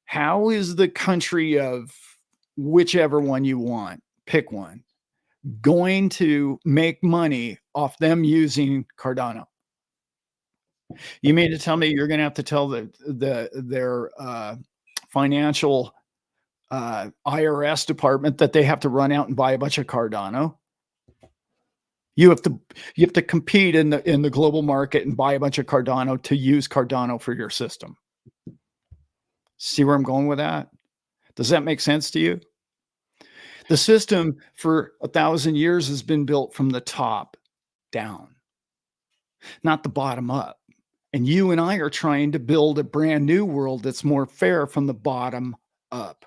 How is the country of whichever one you want, pick one, going to make money off them using Cardano? You mean to tell me you're going to have to tell their financial IRS department that they have to run out and buy a bunch of Cardano? You have to compete in the global market and buy a bunch of Cardano to use Cardano for your system. See where I'm going with that? Does that make sense to you? The system for 1,000 years has been built from the top down, not the bottom up. And you and I are trying to build a brand new world that's more fair from the bottom up.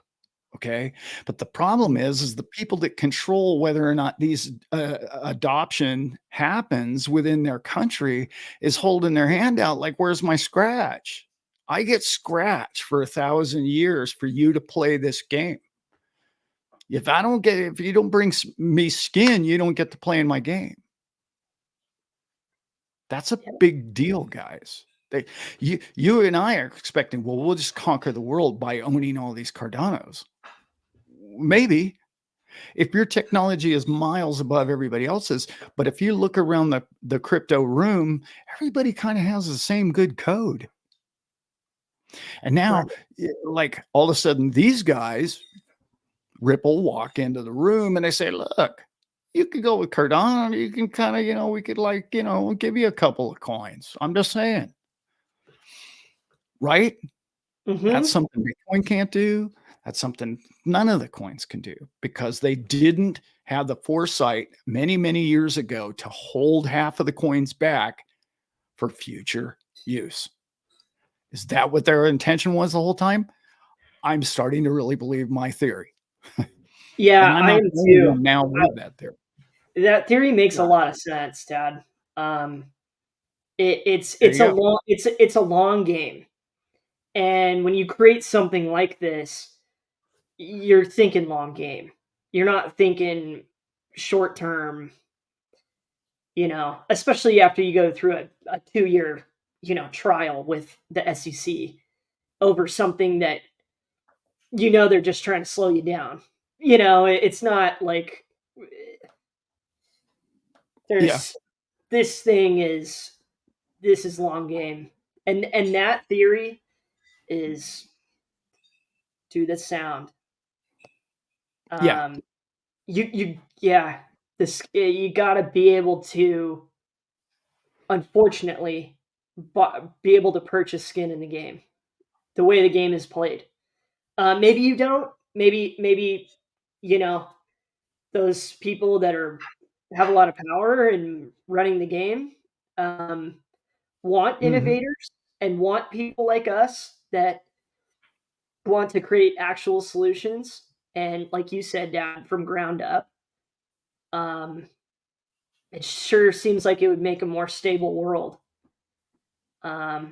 Okay. But the problem is the people that control whether or not these adoption happens within their country is holding their hand out like, where's my scratch? I get scratched for 1,000 years for you to play this game. If you don't bring me skin, you don't get to play in my game. That's a big deal, guys. You and I are expecting, well, we'll just conquer the world by owning all these Cardanos. Maybe if your technology is miles above everybody else's, but if you look around the crypto room, everybody kind of has the same good code. And now, like all of a sudden, these guys, Ripple, walk into the room and they say, look, you could go with Cardano. You can kind of, we could give you a couple of coins. I'm just saying. Right? Mm-hmm. That's something Bitcoin can't do. That's something none of the coins can do because they didn't have the foresight many, many years ago to hold half of the coins back for future use. Is that what their intention was the whole time? I'm starting to really believe my theory. Yeah, and I'm I not am too. now with that theory. That theory makes a lot of sense, Dad. It's a long game, and when you create something like this, you're thinking long game. You're not thinking short term. Especially after you go through a 2-year trial with the SEC over something that they're just trying to slow you down. It's not like there's this is long game, and that theory is to the sound. You got to be able to, unfortunately, be able to purchase skin in the game the way the game is played. Maybe you don't. Maybe those people that have a lot of power and running the game want innovators and want people like us that want to create actual solutions and, like you said, down from ground up. It sure seems like it would make a more stable world. I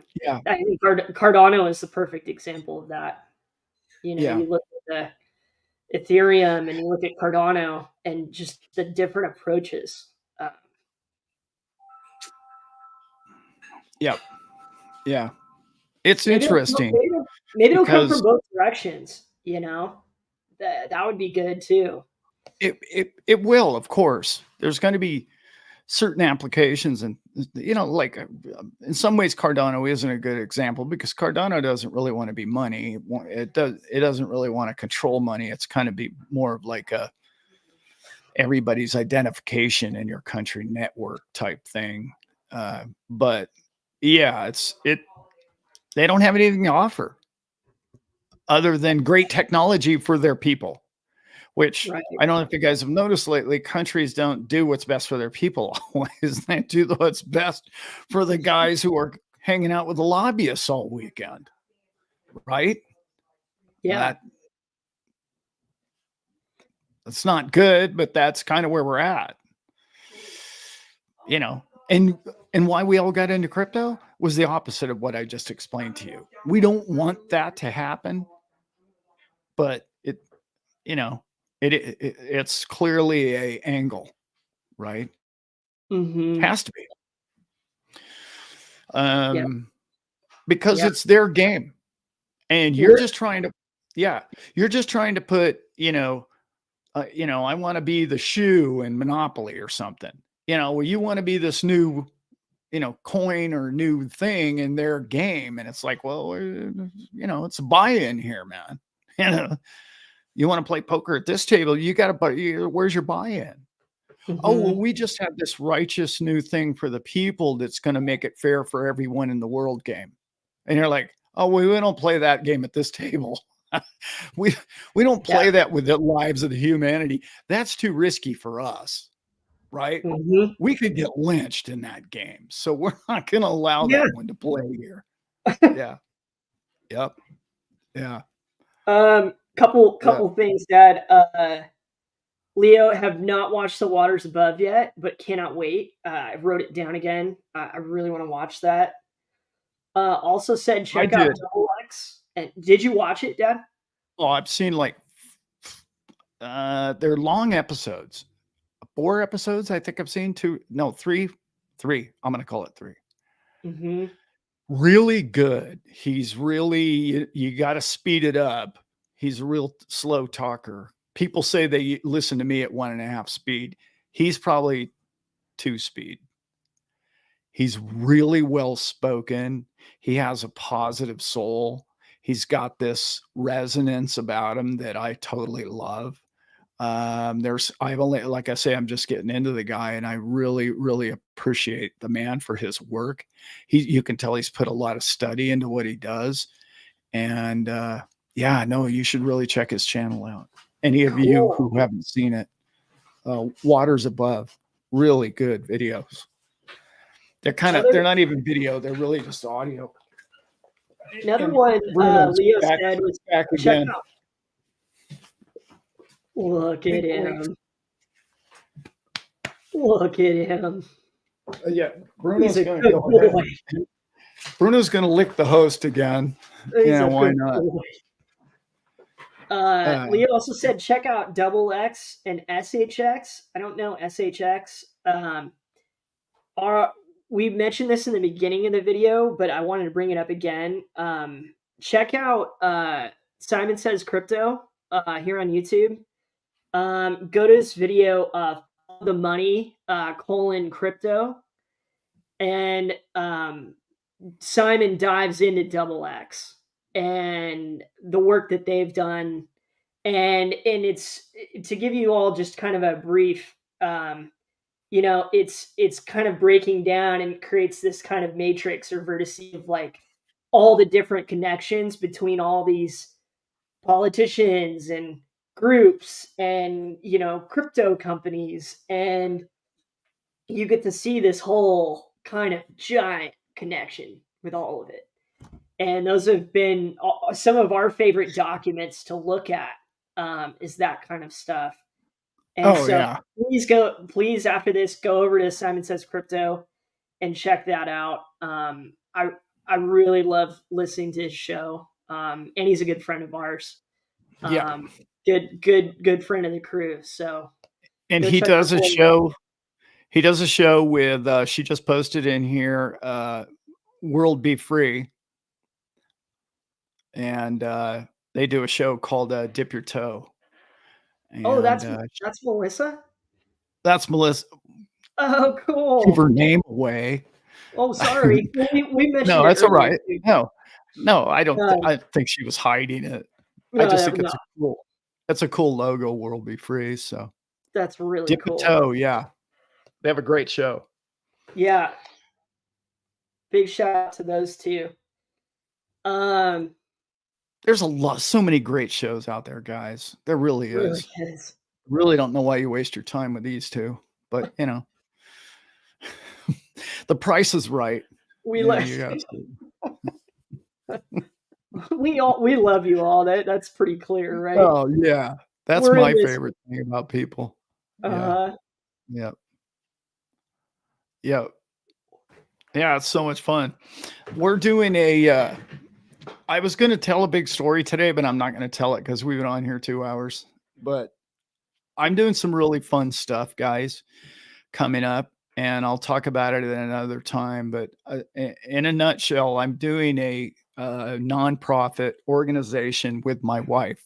think Cardano is the perfect example of that. You look at the Ethereum and you look at Cardano and just the different approaches. Yeah. It's Maybe interesting maybe it'll come from because both directions. You know, that would be good too. it will, of course. There's going to be certain applications, and like in some ways Cardano isn't a good example because Cardano doesn't really want to be money. It doesn't really want to control money. It's kind of be more of like a everybody's identification in your country network type thing. But yeah, they don't have anything to offer other than great technology for their people, which Right. I don't know if you guys have noticed lately. Countries don't do what's best for their people always. They do what's best for the guys who are hanging out with the lobbyists all weekend, right? Yeah. That's not good, but that's kind of where we're at. And why we all got into crypto was the opposite of what I just explained to you. We don't want that to happen, but it's clearly a angle, right? Mm-hmm. Has to be. Yeah. Because Yeah. it's their game, and you're We're just trying to put, I want to be the shoe in Monopoly or something. Well, you want to be this new, coin or new thing in their game, and it's like, well, it's a buy-in here, man. You want to play poker at this table, you got to buy. Where's your buy-in? Oh, well, mm-hmm. we just have this righteous new thing for the people that's going to make it fair for everyone in the world game. And you're like, oh, we don't play that game at this table. we don't play Yeah. that with the lives of the humanity. That's too risky for us, right? Mm-hmm. We could get lynched in that game. So we're not going to allow Yeah. that one to play here. Yeah. Yep. Yeah. Couple things, Dad. Leo, have not watched The Waters Above yet, but cannot wait. I wrote it down again. I really want to watch that. Also said I check out did. Double X. And did you watch it, Dad? Oh, I've seen like they're long episodes. 4 episodes, I think I've seen. 2, no, 3. I'm going to call it 3. Mm-hmm. Really good. He's really, you got to speed it up. He's a real slow talker. People say they listen to me at 1.5 speed. He's probably 2 speed. He's really well spoken. He has a positive soul. He's got this resonance about him that I totally love. I've only, like I say, I'm just getting into the guy, and I really, really appreciate the man for his work. You can tell he's put a lot of study into what he does. And, yeah, no, you should really check his channel out. Any of you who haven't seen it, Waters Above, really good videos. They're not even video. They're really just audio. Another And one Bruno's Leo back, said was back check again. out. Look at him. Look at him. Yeah, He's Bruno's a going good to go boy. ahead. Bruno's going to lick the host again. He's Yeah, a why good not? boy. Leo also said check out Double X and SHX. I don't know SHX. We mentioned this in the beginning of the video, but I wanted to bring it up again. Check out Simon Says Crypto here on YouTube. Go to this video of the money crypto, and Simon dives into Double X and the work that they've done, and it's to give you all just kind of a brief. It's kind of breaking down and creates this kind of matrix or vertice of like all the different connections between all these politicians and groups and crypto companies, and you get to see this whole kind of giant connection with all of it. And those have been some of our favorite documents to look at, is that kind of stuff. And Oh, so yeah. please after this, go over to Simon Says Crypto and check that out. I really love listening to his show. And he's a good friend of ours. Yeah. Good friend of the crew. So And go he check does out a show. He does a show with, she just posted in here, World Be Free. and they do a show called Dip Your Toe. Oh, And that's Melissa? that's Melissa. Oh, Give cool. her name away. Oh, sorry. We mentioned No, it that's all earlier right. too. No, I don't. Um, I think she was hiding it. I no, just think no, it's a cool logo. World Be Free. So that's really Dip Your cool. Toe. Yeah, they have a great show. Yeah, big shout out to those two. Um, There's so many great shows out there, guys. There really really is. is. Really don't know why you waste your time with these two, but the price is right. We Yeah, like you got we love you all. That's pretty clear, right? Oh, yeah. That's We're in my this. favorite thing about people. Yeah. Uh, Yep. Yep. Yeah, it's so much fun. We're doing I was going to tell a big story today, but I'm not going to tell it because we've been on here 2 hours. But I'm doing some really fun stuff, guys, coming up, and I'll talk about it at another time. But in a nutshell, I'm doing a nonprofit organization with my wife,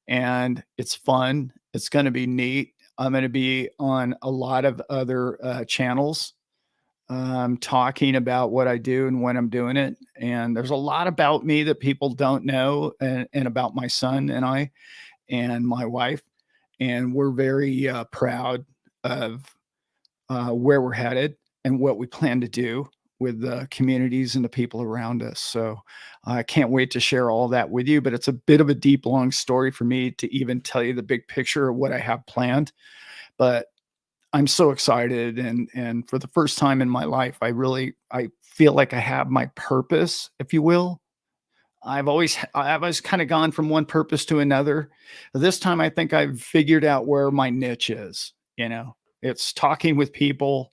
and it's fun. It's going to be neat. I'm going to be on a lot of other channels talking about what I do and when I'm doing it. And there's a lot about me that people don't know, and about my son and I and my wife. And we're very proud of where we're headed and what we plan to do with the communities and the people around us. So I can't wait to share all that with you, but it's a bit of a deep, long story for me to even tell you the big picture of what I have planned. But I'm so excited, and for the first time in my life, I feel like I have my purpose, if you will. I've always kind of gone from one purpose to another. This time I think I've figured out where my niche is. It's talking with people,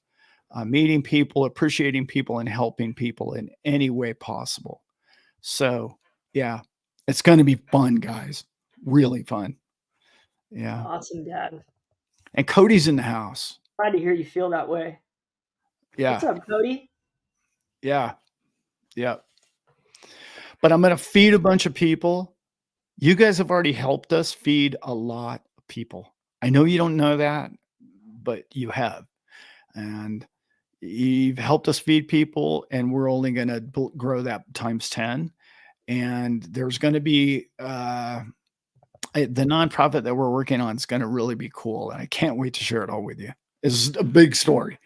meeting people, appreciating people, and helping people in any way possible. So, yeah, it's going to be fun, guys. Really fun. Yeah. awesome, Dad. And Cody's in the house. Glad to hear you feel that way. What's Yeah. up, Cody? Yeah. Yeah. But I'm going to feed a bunch of people. You guys have already helped us feed a lot of people. I know you don't know that, but you have. And you've helped us feed people, and we're only going to grow that times 10. And there's going to be the nonprofit that we're working on is going to really be cool. And I can't wait to share it all with you. It's a big story.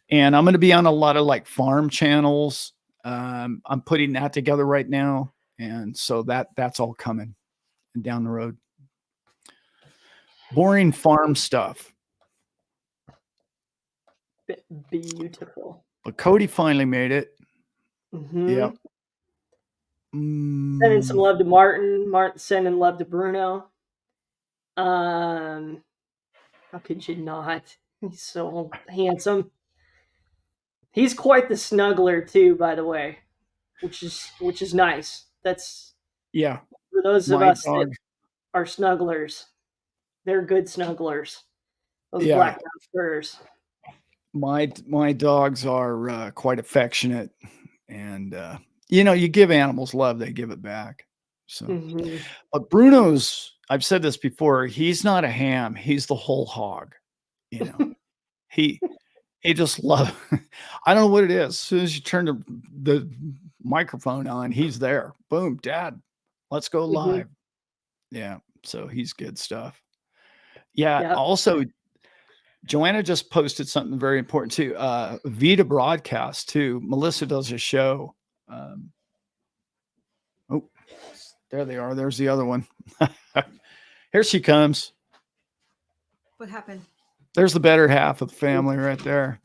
And I'm going to be on a lot of like farm channels. I'm putting that together right now. And so that's all coming down the road. Boring farm stuff. Beautiful. But Cody finally made it. Mm-hmm. Yep. Sending some love to Martin. Martin sending love to Bruno. How could you not? He's so handsome. He's quite the snuggler too, by the way, which is nice. That's Yeah. for those of My us dog. that are snugglers. They're good snugglers. Those Yeah. black furs. My dogs are quite affectionate, and you give animals love, they give it back. So, but Bruno's, I've said this before, he's not a ham, he's the whole hog. He just love. I don't know what it is. As soon as you turn the microphone on, he's there. Boom, Dad, let's go live. Yeah, so he's good stuff. Yeah. Yep. Also, Joanna just posted something very important too. Vita Broadcast too. Melissa does a show. Oh, there they are. There's the other one. Here she comes. What happened? There's the better half of the family right there.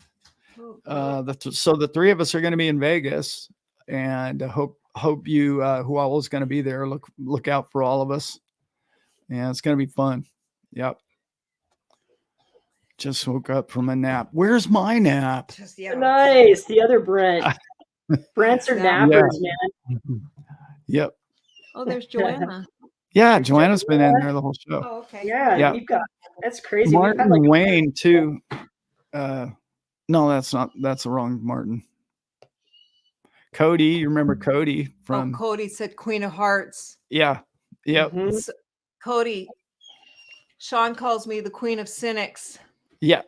So the three of us are going to be in Vegas, and hope you who all is going to be there. Look out for all of us. Yeah, it's going to be fun. Yep. Just woke up from a nap. Where's my nap? Nice. The other Brent. Brents are nappers, man. Yep. Oh, there's Joanna. Yeah, Joanna's been in there the whole show. Oh, okay. Yeah, we've got, that's crazy. Martin We've had Wayne too. No, that's the wrong Martin. Cody, you remember Cody Oh, from? Cody said Queen of Hearts. Yeah. Yep. Mhm. S- Cody, Sean calls me the Queen of Cynics. Yeah.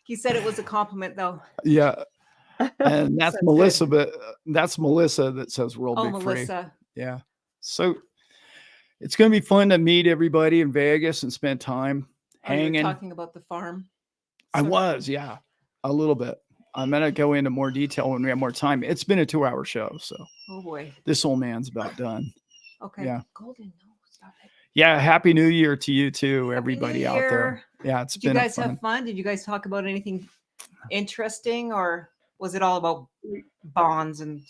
He said it was a compliment, though. Yeah. And that's Sounds Melissa, good. but that's Melissa that says World Oh, Big Free. Melissa. Yeah. So it's going to be fun to meet everybody in Vegas and spend time Oh, you were hanging. talking about the farm. I So- was, yeah, a little bit. I'm going to go into more detail when we have more time. It's been a 2-hour show, so Oh boy. this old man's about done. Okay. Yeah. Golden, no, stop it. Yeah. Happy New Year to you too, Happy everybody New out there. Year. Yeah. It's Did you been guys fun. have fun? Did you guys talk about anything interesting, or was it all about bonds and?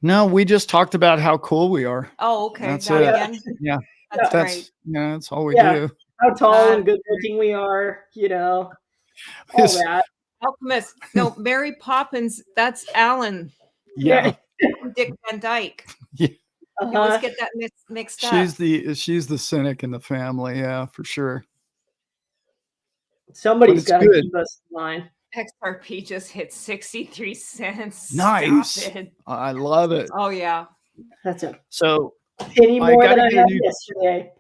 No, we just talked about how cool we are. Oh, okay. That's That it. again. Yeah. That's That's, great. yeah, that's all we Yeah. do. How tall That- and good looking we are, all that. Alchemist. No, Mary Poppins. That's Alan. Yeah. Dick Van Dyke. Yeah. You always Uh-huh. get that mixed up. She's the cynic in the family. Yeah, for sure. Somebody's it's got to good. keep us in line. XRP just hit 63 cents. Nice. Stop it. I love it. Oh yeah. That's a So penny I more gotta than I get a had new- yesterday.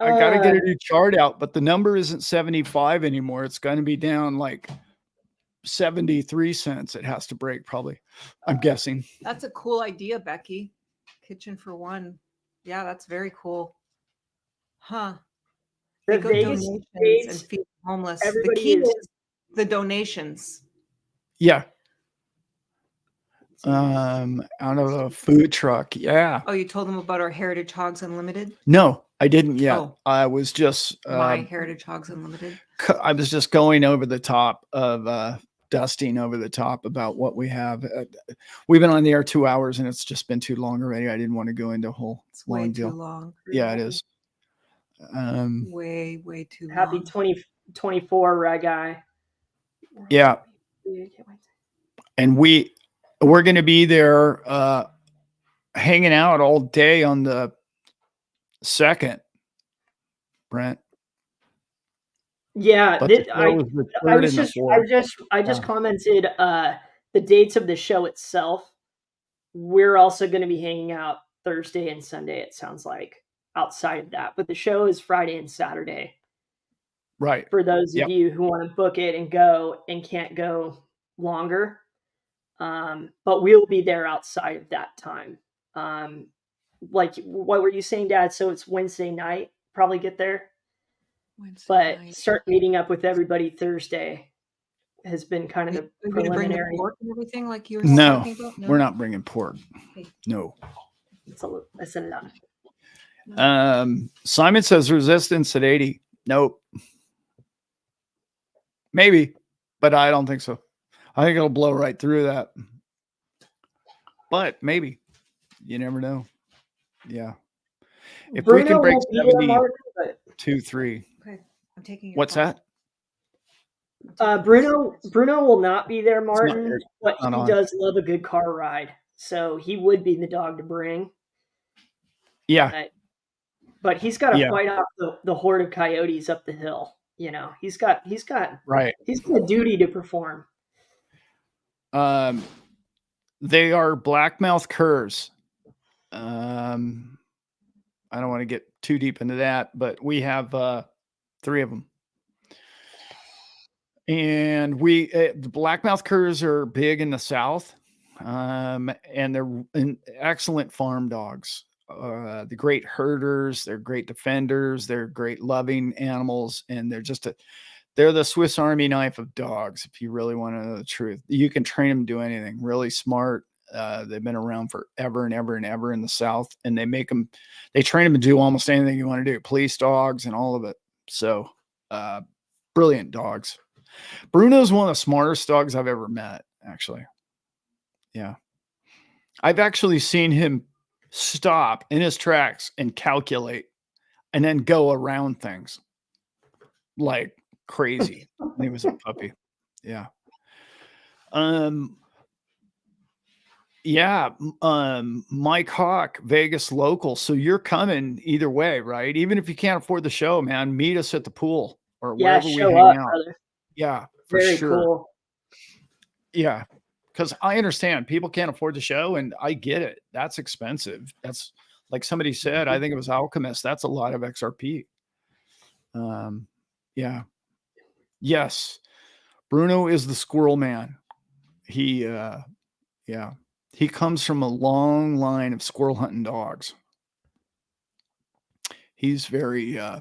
I got to get a new chart out, but the number isn't 75 anymore. It's going to be down like 73 cents. It has to break probably. I'm guessing. That's a cool idea, Becky. Kitchen for one. Yeah, that's very cool. Huh. The Think of Vegas donations trades, and feed the homeless. The everybody key is- is the donations. Yeah. Out of a food truck. Yeah. Oh, you told them about our Heritage Hogs Unlimited? No, I didn't yet. Oh. I was just My Heritage Hogs Unlimited. I was just going over the top of dusting over the top about what we have. We've been on the air 2 hours and it's just been too long already. I didn't want to go into a whole It's way long too deal. long. Yeah, it is. Way too Happy long. 2024, Rag Guy. Yeah. And we're going to be there hanging out all day on the 2nd, Brent. Yeah, But the show was the 3rd and the 4th. I just commented the dates of the show itself. We're also going to be hanging out Thursday and Sunday, it sounds like, outside of that. But the show is Friday and Saturday. Right. For those Yep. of you who want to book it and go and can't go longer. But we'll be there outside of that time. Like, what were you saying, Dad? So it's Wednesday night, probably get there. Wednesday But night. start meeting up with everybody Thursday has been kind of Are the you going to bring the preliminary. pork and everything like you were No, talking about? we're not bringing pork. Okay. No. It's a lot. Simon says resistance at 80. Nope. Maybe, but I don't think so. I think it'll blow right through that. But maybe. You never know. Yeah. If we can break won't be there, Martin, but 72.3. Okay. I'm taking your What's call. that? I'm taking your Bruno will not be there, Martin, here. but Not he on. does love a good car ride. So he would be the dog to bring. Yeah. But he's got to Yeah. fight off the horde of coyotes up the hill. He's got Right. a duty to perform. They are blackmouth curs. I don't want to get too deep into that, but we have 3 of them. And the blackmouth curs are big in the South, and they're excellent farm dogs. The great herders, they're great defenders, they're great loving animals, and they're the Swiss Army knife of dogs. If you really want to know the truth, you can train them to do anything. Really smart. They've been around forever and ever and ever in the South, and they train them to do almost anything you want to do. Police dogs and all of it. So, brilliant dogs. Bruno's one of the smartest dogs I've ever met, actually. Yeah. I've actually seen him stop in his tracks and calculate and then go around things like crazy. When he was a puppy. Yeah. Yeah. Mike Hawk, Vegas local. So you're coming either way, right? Even if you can't afford the show, man, meet us at the pool or Yeah, wherever we show hang up, out. brother. Yeah, for Very sure. cool. Yeah. because I understand people can't afford the show, and I get it. That's expensive. That's like somebody said, I think it was Alchemist. That's a lot of XRP. Yeah. Yes. Bruno is the squirrel man. He, yeah, he comes from a long line of squirrel hunting dogs. He's very, yeah.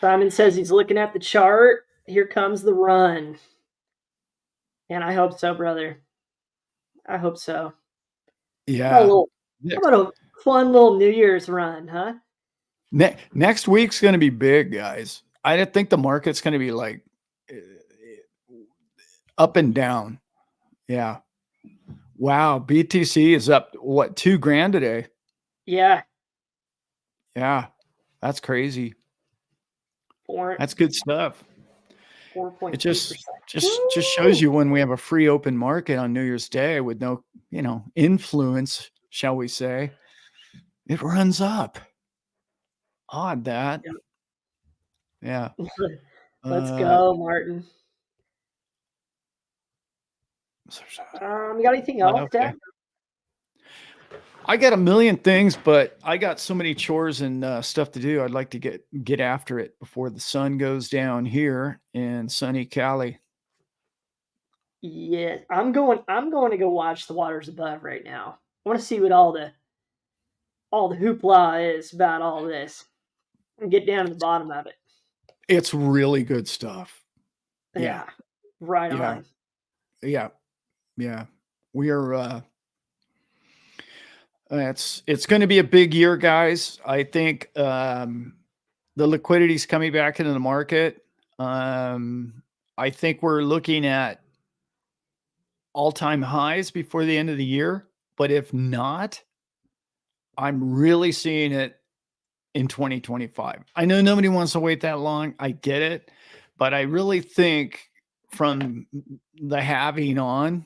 Simon says he's looking at the chart. Here comes the run. And I hope so, brother. I hope so. Yeah. How about a fun little New Year's run, huh? Next week's going to be big, guys. I didn't think the market's going to be like up and down. Yeah. Wow. BTC is up, what, $2,000 today? Yeah. Yeah. That's crazy. That's good stuff. 4.2%. It just shows you when we have a free open market on New Year's Day with no, influence, shall we say, it runs up. Odd that. Yeah. Let's go, Martin. You got anything else, Dad? I got a million things, but I got so many chores and stuff to do. I'd like to get after it before the sun goes down here in sunny Cali. Yeah, I'm going to go watch The Waters Above right now. I want to see what all the hoopla is about all this and get down to the bottom of it. It's really good stuff. Yeah. Right on. Yeah. We are it's going to be a big year, guys. I think the liquidity is coming back into the market. I think we're looking at all-time highs before the end of the year, but if not, I'm really seeing it in 2025. I know nobody wants to wait that long. I get it, but I really think from the halving on,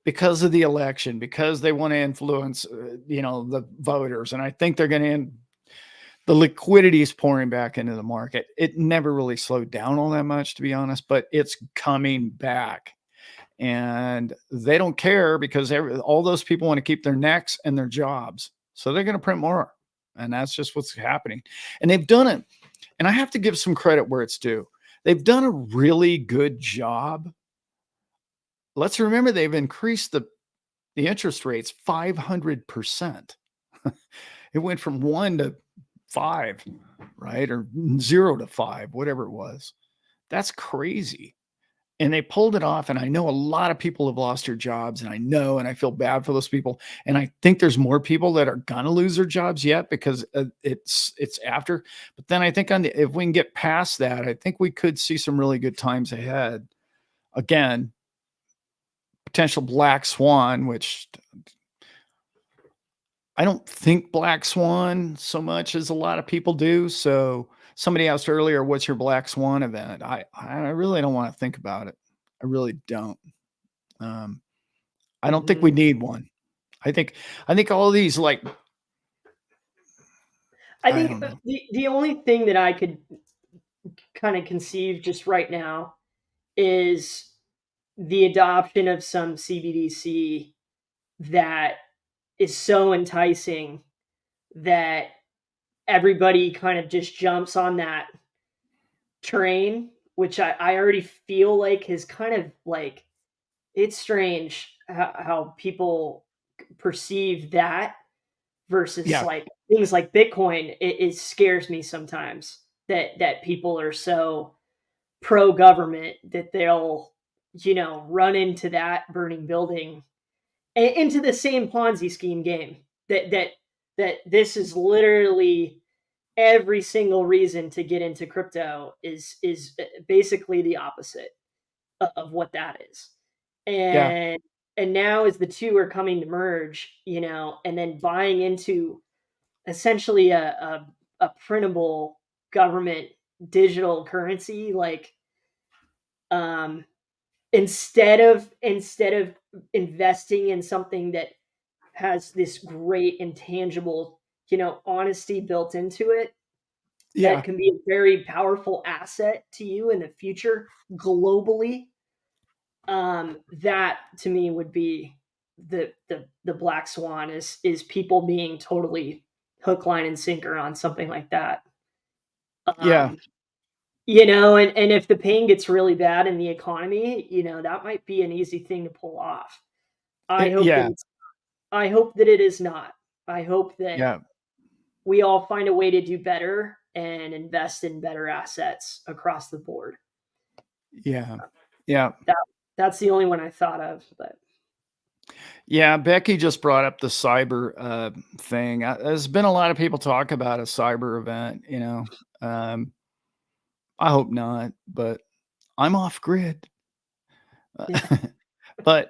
because of the election, because they want to influence, the voters. And I think they're going to the liquidity is pouring back into the market. It never really slowed down all that much, to be honest, but it's coming back. And they don't care because all those people want to keep their necks and their jobs. So they're going to print more. And that's just what's happening. And they've done it. And I have to give some credit where it's due. They've done a really good job. Let's remember they've increased the interest rates 500%. It went from 1 to 5, right? Or 0 to 5, whatever it was. That's crazy. And they pulled it off. And I know a lot of people have lost their jobs, and I feel bad for those people. And I think there's more people that are going to lose their jobs yet because it's after. But then I think if we can get past that, I think we could see some really good times ahead. Again, potential black swan, which I don't think black swan so much as a lot of people do. So somebody asked earlier, what's your black swan event? I really don't want to think about it. I really don't. I don't think we need one. I think all these I think the only thing that I could kind of conceive just right now is the adoption of some CBDC that is so enticing that everybody kind of just jumps on that train, which I already feel like has kind of it's strange how people perceive that versus things like Bitcoin. It scares me sometimes that people are so pro government that they'll run into that burning building and into the same Ponzi scheme game that this is literally every single reason to get into crypto is basically the opposite of what that is. And now as the two are coming to merge, and then buying into essentially a printable government digital currency, instead of investing in something that has this great intangible, honesty built into it, that can be a very powerful asset to you in the future globally. That to me would be the black swan, is people being totally hook, line, and sinker on something like that. Yeah. Um, and if the pain gets really bad in the economy, that might be an easy thing to pull off. I hope that Yeah. I hope that it is not. I hope that Yeah. we all find a way to do better and invest in better assets across the board. Yeah. Yeah. That's the only one I thought of, but Yeah. Becky just brought up the cyber thing. There's been a lot of people talk about a cyber event, I hope not, but I'm off grid. yeah. But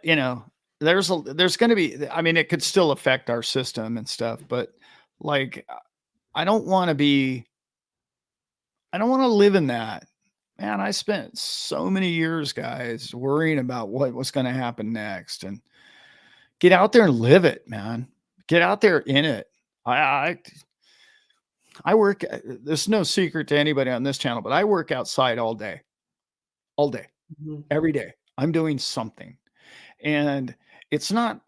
there's going to be, I mean, it could still affect our system and stuff, but like, I don't want to live in that. Man, I spent so many years, guys, worrying about what was going to happen next, and get out there and live it, man. Get out there in it. I work, there's no secret to anybody on this channel, but I work outside all day, Mhm. every day. I'm doing something. And it's not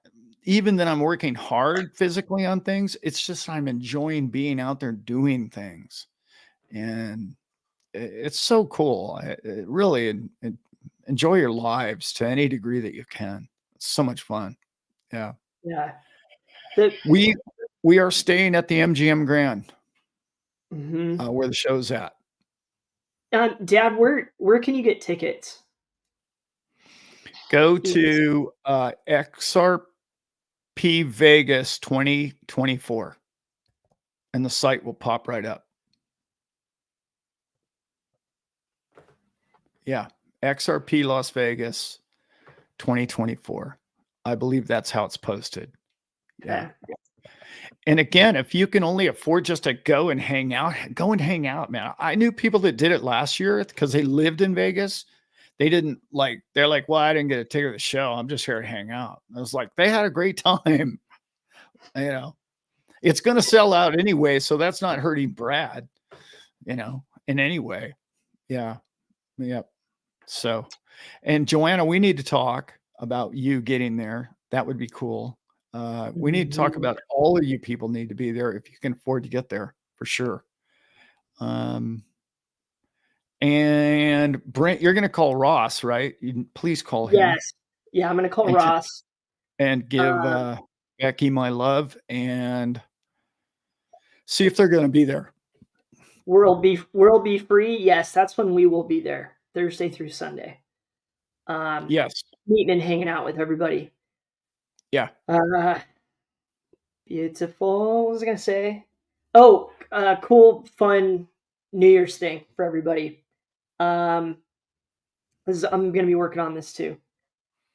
even that I'm working hard physically on things. It's just I'm enjoying being out there doing things. And it's so cool. Really enjoy your lives to any degree that you can. It's so much fun. Yeah. Yeah. The We are staying at the MGM Grand, mhm. where the show's at. Dad, where can you get tickets? Go You just to XRP Vegas 2024, and the site will pop right up. Yeah, XRP Las Vegas 2024. I believe that's how it's posted. Yeah. okay. And again, if you can only afford just to go and hang out, go and hang out, man. I knew people that did it last year because they lived in Vegas. They're like, well, I didn't get a ticket to the show. I'm just here to hang out. I was like, they had a great time. It's going to sell out anyway. So that's not hurting Brad, in any way. Yeah. Yeah. So, and Joanna, we need to talk about you getting there. That would be cool. We need to talk Mhm. about all of you people need to be there if you can afford to get there for sure. And Brent, you're going to call Ross, right? Please call him Yes. Yeah, I'm gonna call and Ross. give Um, Becky my love and see if they're going to be there. World Be Free. Yes, that's when we will be there. Thursday through Sunday. Yes. Meeting and hanging out with everybody. Yeah. Beautiful. What was I gonna say? Oh, cool, fun New Year's thing for everybody. I'm gonna be working on this too.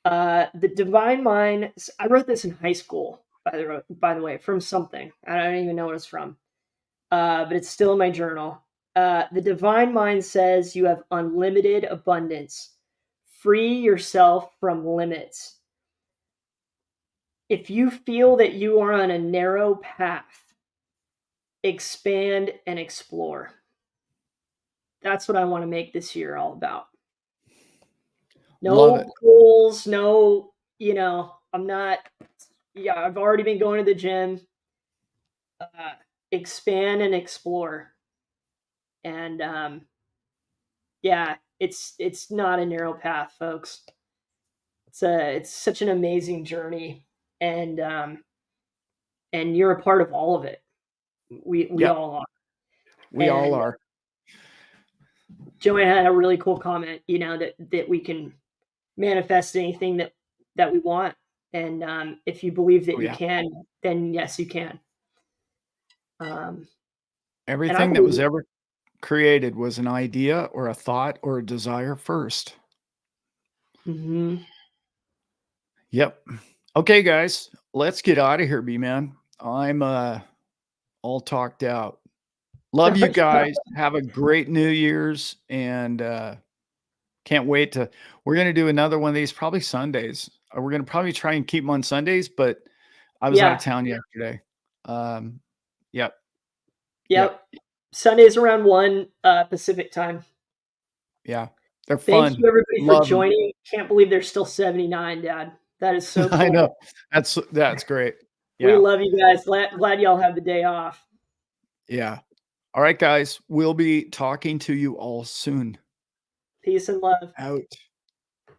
The Divine Mind. I wrote this in high school, by the way, from something. I don't even know what it's from. But it's still in my journal. The Divine Mind says you have unlimited abundance. Free yourself from limits. If you feel that you are on a narrow path, expand and explore. That's what I want to make this year all about. Love it. No goals, no, I'm not, yeah, I've already been going to the gym. Expand and explore. And yeah, it's not a narrow path, folks. It's such an amazing journey, and you're a part of all of it. We Yep. all are. We all And are. Joanne had a really cool comment, that we can manifest anything that we want, and if you believe that Oh, you yeah. can, then yes, you can. And I Everything that was believe. ever created was an idea or a thought or a desire first. Mhm. Yep. Okay, guys, let's get out of here, B-man. I'm all talked out. Love you guys. Have a great New Year's, and can't wait to. We're gonna do another one of these probably Sundays. We're gonna probably try and keep them on Sundays, but I was out of Yeah. town yesterday. Yep. Yep. Yep. Sundays around 1 Pacific time. Yeah. They're Thank fun. you, everybody, for Love 'em. joining. Can't believe there's still 79, Dad. That is so cool. I know. That's great. We Yeah. love you guys. Glad y'all have the day off. Yeah. All right, guys. We'll be talking to you all soon. Peace and love. Out.